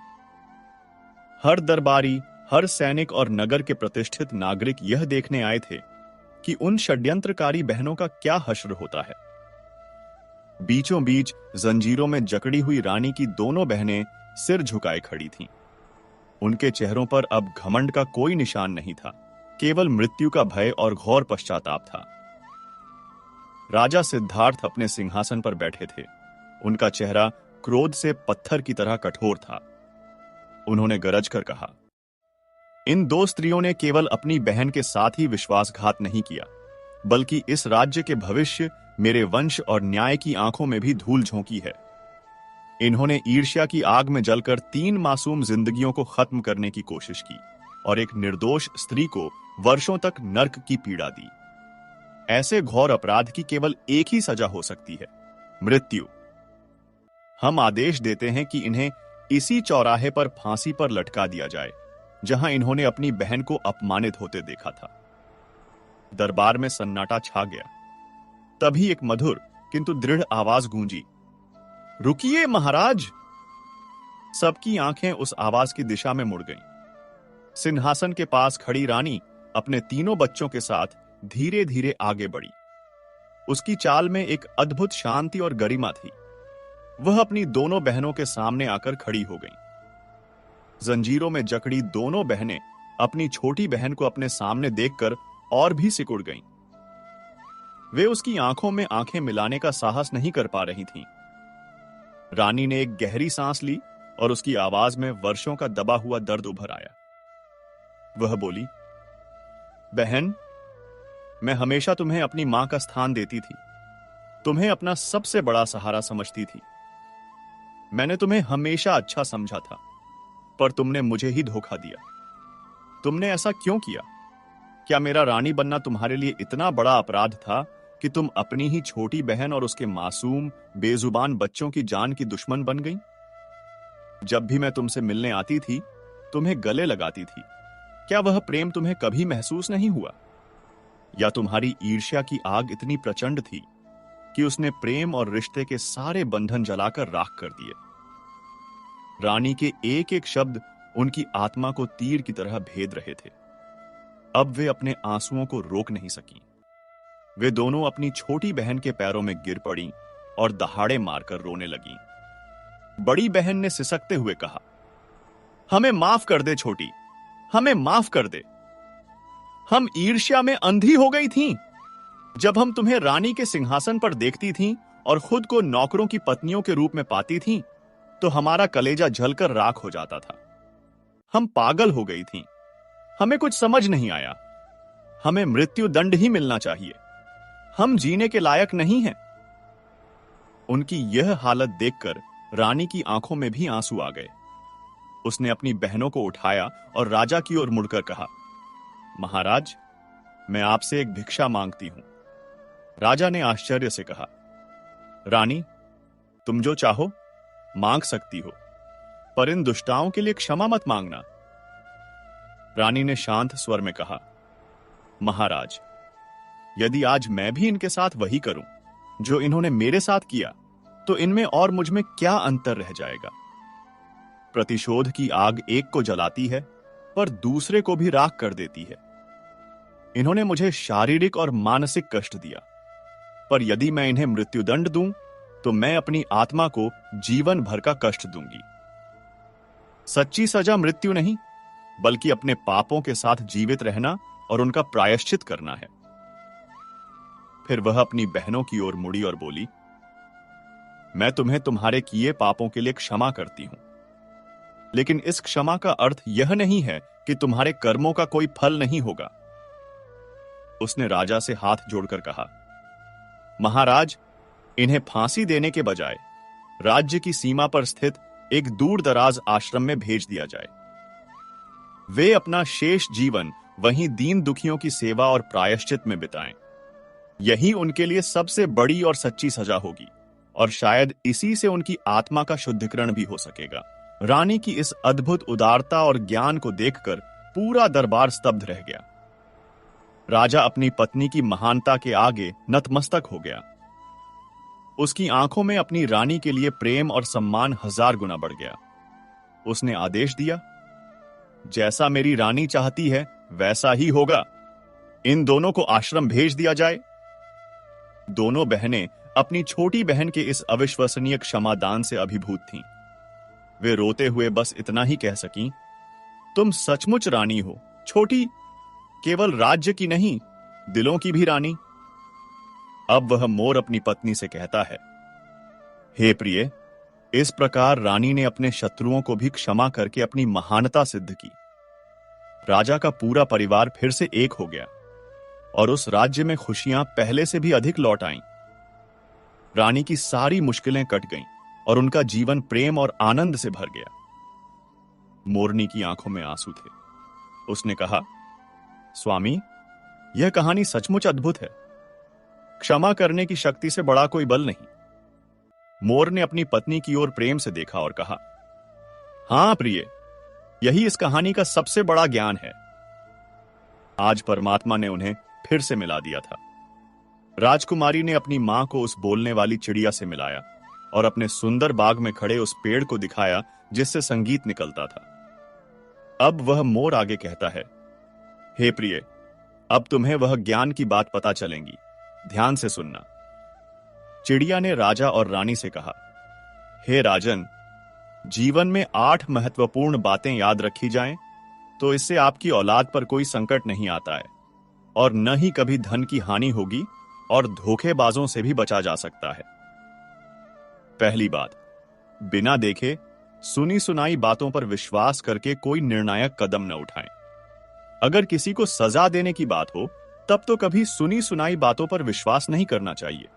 हर दरबारी, हर सैनिक और नगर के प्रतिष्ठित नागरिक यह देखने आए थे कि उन षड्यंत्रकारी बहनों का क्या हश्र होता है। बीचों बीच जंजीरों में जकड़ी हुई रानी की दोनों बहनें सिर झुकाए खड़ी थीं। उनके चेहरों पर अब घमंड का कोई निशान नहीं था, केवल मृत्यु का भय और घोर पश्चाताप था। राजा सिद्धार्थ अपने सिंहासन पर बैठे थे। उनका चेहरा क्रोध से पत्थर की तरह कठोर था। उन्होंने गरज कर कहा, इन दो स्त्रियों ने केवल अपनी बहन के साथ ही विश्वासघात नहीं किया, बल्कि इस राज्य के भविष्य, मेरे वंश और न्याय की आंखों में भी धूल झोंकी है। इन्होंने ईर्ष्या की आग में जलकर 3 मासूम जिंदगियों को खत्म करने की कोशिश की और एक निर्दोष स्त्री को वर्षों तक नर्क की पीड़ा दी। ऐसे घोर अपराध की केवल एक ही सजा हो सकती है, मृत्यु। हम आदेश देते हैं कि इन्हें इसी चौराहे पर फांसी पर लटका दिया जाए, जहां इन्होंने अपनी बहन को अपमानित होते देखा था। दरबार में सन्नाटा छा गया। तभी एक मधुर किंतु दृढ़ आवाज गूंजी, रुकिए महाराज। सबकी आंखें उस आवाज की दिशा में मुड़ गईं। सिंहासन के पास खड़ी रानी अपने तीनों बच्चों के साथ धीरे धीरे आगे बढ़ी। उसकी चाल में एक अद्भुत शांति और गरिमा थी। वह अपनी दोनों बहनों के सामने आकर खड़ी हो गईं। जंजीरों में जकड़ी दोनों बहनें अपनी छोटी बहन को अपने सामने देखकर और भी सिकुड़ गईं। वे उसकी आंखों में आंखें मिलाने का साहस नहीं कर पा रही थीं। रानी ने एक गहरी सांस ली और उसकी आवाज में वर्षों का दबा हुआ दर्द उभर आया। वह बोली, बहन, मैं हमेशा तुम्हें अपनी मां का स्थान देती थी, तुम्हें अपना सबसे बड़ा सहारा समझती थी। मैंने तुम्हें हमेशा अच्छा समझा था, पर तुमने मुझे ही धोखा दिया। तुमने ऐसा क्यों किया? क्या मेरा रानी बनना तुम्हारे लिए इतना बड़ा अपराध था कि तुम अपनी ही छोटी बहन और उसके मासूम, बेजुबान बच्चों की जान की दुश्मन बन गई? जब भी मैं तुमसे मिलने आती थी, तुम्हें गले लगाती थी। क्या वह प्रेम तुम्हें कभी महसूस नहीं हुआ? या तुम्हारी ईर्ष्या की आग इतनी प्रचंड थी कि उसने प्रेम और रिश्ते के सारे बंधन जलाकर राख कर दिए? रानी के एक एक शब्द उनकी आत्मा को तीर की तरह भेद रहे थे। अब वे अपने आंसुओं को रोक नहीं सकी। वे दोनों अपनी छोटी बहन के पैरों में गिर पड़ी और दहाड़े मारकर रोने लगीं। बड़ी बहन ने सिसकते हुए कहा, हमें माफ कर दे छोटी, हमें माफ कर दे। हम ईर्ष्या में अंधी हो गई थीं। जब हम तुम्हें रानी के सिंहासन पर देखती थीं और खुद को नौकरों की पत्नियों के रूप में पाती थीं, तो हमारा कलेजा जलकर राख हो जाता था। हम पागल हो गई थीं। हमें कुछ समझ नहीं आया। हमें मृत्यु दंड ही मिलना चाहिए। हम जीने के लायक नहीं हैं। उनकी यह हालत देखकर रानी की आंखों में भी आंसू आ गए। उसने अपनी बहनों को उठाया और राजा की ओर मुड़कर कहा, महाराज, मैं आपसे एक भिक्षा मांगती हूं। राजा ने आश्चर्य से कहा, रानी, तुम जो चाहो मांग सकती हो, पर इन दुष्टाओं के लिए क्षमा मत मांगना। रानी ने शांत स्वर में कहा, महाराज, यदि आज मैं भी इनके साथ वही करूं जो इन्होंने मेरे साथ किया, तो इनमें और मुझ में क्या अंतर रह जाएगा? प्रतिशोध की आग एक को जलाती है, पर दूसरे को भी राख कर देती है। इन्होंने मुझे शारीरिक और मानसिक कष्ट दिया, पर यदि मैं इन्हें मृत्युदंड दूं, तो मैं अपनी आत्मा को जीवन भर का कष्ट दूंगी। सच्ची सजा मृत्यु नहीं, बल्कि अपने पापों के साथ जीवित रहना और उनका प्रायश्चित करना है। फिर वह अपनी बहनों की ओर मुड़ी और बोली, मैं तुम्हें तुम्हारे किए पापों के लिए क्षमा करती हूं, लेकिन इस क्षमा का अर्थ यह नहीं है कि तुम्हारे कर्मों का कोई फल नहीं होगा। उसने राजा से हाथ जोड़कर कहा, महाराज, इन्हें फांसी देने के बजाय राज्य की सीमा पर स्थित एक दूर दराज आश्रम में भेज दिया जाए। वे अपना शेष जीवन वहीं दीन दुखियों की सेवा और प्रायश्चित में बिताएं। यही उनके लिए सबसे बड़ी और सच्ची सजा होगी, और शायद इसी से उनकी आत्मा का शुद्धिकरण भी हो सकेगा। रानी की इस अद्भुत उदारता और ज्ञान को देखकर पूरा दरबार स्तब्ध रह गया। राजा अपनी पत्नी की महानता के आगे नतमस्तक हो गया। उसकी आंखों में अपनी रानी के लिए प्रेम और सम्मान 1000 गुना बढ़ गया। उसने आदेश दिया, जैसा मेरी रानी चाहती है वैसा ही होगा। इन दोनों को आश्रम भेज दिया जाए। दोनों बहनें अपनी छोटी बहन के इस अविश्वसनीय क्षमादान से अभिभूत थीं। वे रोते हुए बस इतना ही कह सकीं, तुम सचमुच रानी हो, छोटी, केवल राज्य की नहीं, दिलों की भी रानी। अब वह मोर अपनी पत्नी से कहता है, हे प्रिय, इस प्रकार रानी ने अपने शत्रुओं को भी क्षमा करके अपनी महानता सिद्ध की। राजा का पूरा परिवार फिर से एक हो गया और उस राज्य में खुशियां पहले से भी अधिक लौट आईं। रानी की सारी मुश्किलें कट गईं और उनका जीवन प्रेम और आनंद से भर गया। मोरनी की आंखों में आंसू थे। उसने कहा, स्वामी, यह कहानी सचमुच अद्भुत है। क्षमा करने की शक्ति से बड़ा कोई बल नहीं। मोर ने अपनी पत्नी की ओर प्रेम से देखा और कहा, हां प्रिय, यही इस कहानी का सबसे बड़ा ज्ञान है। आज परमात्मा ने उन्हें फिर से मिला दिया था। राजकुमारी ने अपनी मां को उस बोलने वाली चिड़िया से मिलाया और अपने सुंदर बाग में खड़े उस पेड़ को दिखाया जिससे संगीत निकलता था। अब वह मोर आगे कहता है, हे प्रिय, अब तुम्हें वह ज्ञान की बात पता चलेंगी, ध्यान से सुनना। चिड़िया ने राजा और रानी से कहा, हे राजन, जीवन में 8 महत्वपूर्ण बातें याद रखी जाएं, तो इससे आपकी औलाद पर कोई संकट नहीं आता है और न ही कभी धन की हानि होगी और धोखेबाजों से भी बचा जा सकता है। पहली बात, बिना देखे सुनी सुनाई बातों पर विश्वास करके कोई निर्णायक कदम न उठाएं। अगर किसी को सजा देने की बात हो, तब तो कभी सुनी सुनाई बातों पर विश्वास नहीं करना चाहिए।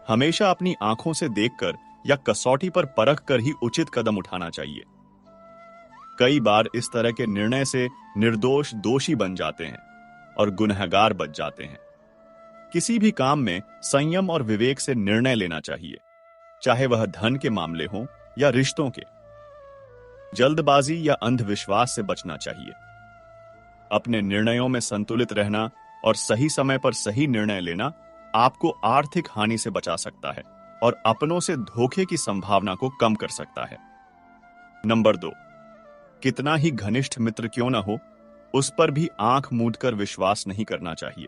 हमेशा अपनी आंखों से देखकर या कसौटी पर परख कर ही उचित कदम उठाना चाहिए। कई बार इस तरह के निर्णय से निर्दोष दोषी बन जाते हैं और गुनहगार बच जाते हैं। किसी भी काम में संयम और विवेक से निर्णय लेना चाहिए, चाहे वह धन के मामले हों या रिश्तों के। जल्दबाजी या अंधविश्वास से बचना चाहिए। अपने निर्णयों में संतुलित रहना और सही समय पर सही निर्णय लेना आपको आर्थिक हानि से बचा सकता है और अपनों से धोखे की संभावना को कम कर सकता है। नंबर 2, कितना ही घनिष्ठ मित्र क्यों न हो, उस पर भी आंख मूंद कर विश्वास नहीं करना चाहिए।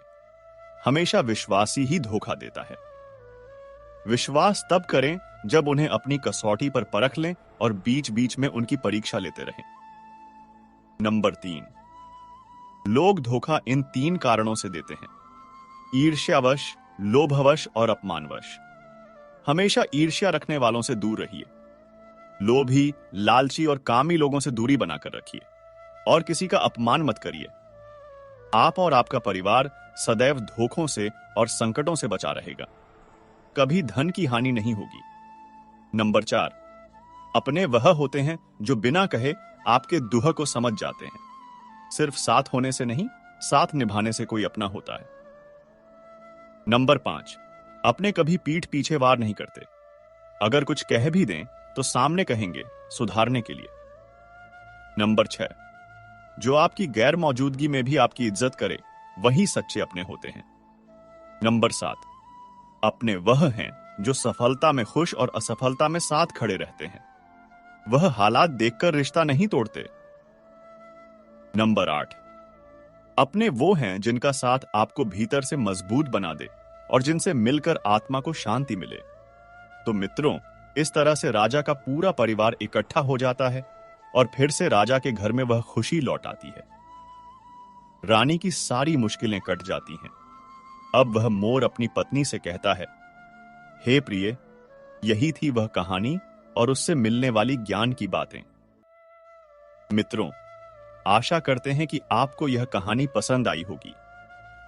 हमेशा विश्वासी ही धोखा देता है। विश्वास तब करें जब उन्हें अपनी कसौटी पर परख लें और बीच बीच में उनकी परीक्षा लेते रहें। नंबर 3, लोग धोखा इन 3 कारणों से देते हैं: ईर्ष्यावश, लोभवश और अपमानवश। हमेशा ईर्ष्या रखने वालों से दूर रहिए। लोभी, लालची और कामी लोगों से दूरी बनाकर रखिए और किसी का अपमान मत करिए। आप और आपका परिवार सदैव धोखों से और संकटों से बचा रहेगा। कभी धन की हानि नहीं होगी। नंबर 4, अपने वह होते हैं जो बिना कहे आपके दुह को समझ जाते हैं। सिर्फ साथ होने से नहीं, साथ निभाने से कोई अपना होता है। नंबर 5, अपने कभी पीठ पीछे वार नहीं करते। अगर कुछ कह भी दें तो सामने कहेंगे, सुधारने के लिए। नंबर 6, जो आपकी गैर मौजूदगी में भी आपकी इज्जत करे, वही सच्चे अपने होते हैं। नंबर 7, अपने वह हैं जो सफलता में खुश और असफलता में साथ खड़े रहते हैं। वह हालात देखकर रिश्ता नहीं तोड़ते। नंबर 8, अपने वो हैं जिनका साथ आपको भीतर से मजबूत बना दे और जिनसे मिलकर आत्मा को शांति मिले। तो मित्रों, इस तरह से राजा का पूरा परिवार इकट्ठा हो जाता है और फिर से राजा के घर में वह खुशी लौट आती है। रानी की सारी मुश्किलें कट जाती हैं। अब वह मोर अपनी पत्नी से कहता है, हे प्रिय, यही थी वह कहानी और उससे मिलने वाली ज्ञान की बातें। मित्रों, आशा करते हैं कि आपको यह कहानी पसंद आई होगी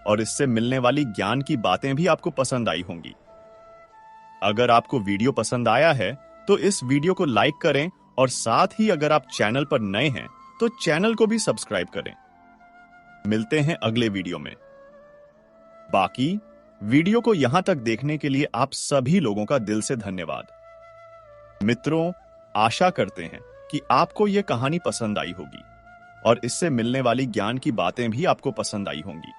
और इससे मिलने वाली ज्ञान की बातें भी आपको पसंद आई होंगी। अगर आपको वीडियो पसंद आया है तो इस वीडियो को लाइक करें और साथ ही अगर आप चैनल पर नए हैं तो चैनल को भी सब्सक्राइब करें। मिलते हैं अगले वीडियो में। बाकी वीडियो को यहां तक देखने के लिए आप सभी लोगों का दिल से धन्यवाद। मित्रों, आशा करते हैं कि आपको यह कहानी पसंद आई होगी और इससे मिलने वाली ज्ञान की बातें भी आपको पसंद आई होंगी।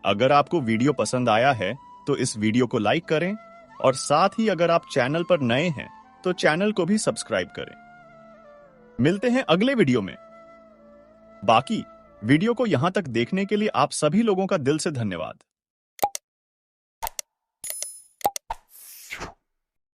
अगर आपको वीडियो पसंद आया है तो इस वीडियो को लाइक करें और साथ ही अगर आप चैनल पर नए हैं तो चैनल को भी सब्सक्राइब करें। मिलते हैं अगले वीडियो में। बाकी वीडियो को यहां तक देखने के लिए आप सभी लोगों का दिल से धन्यवाद।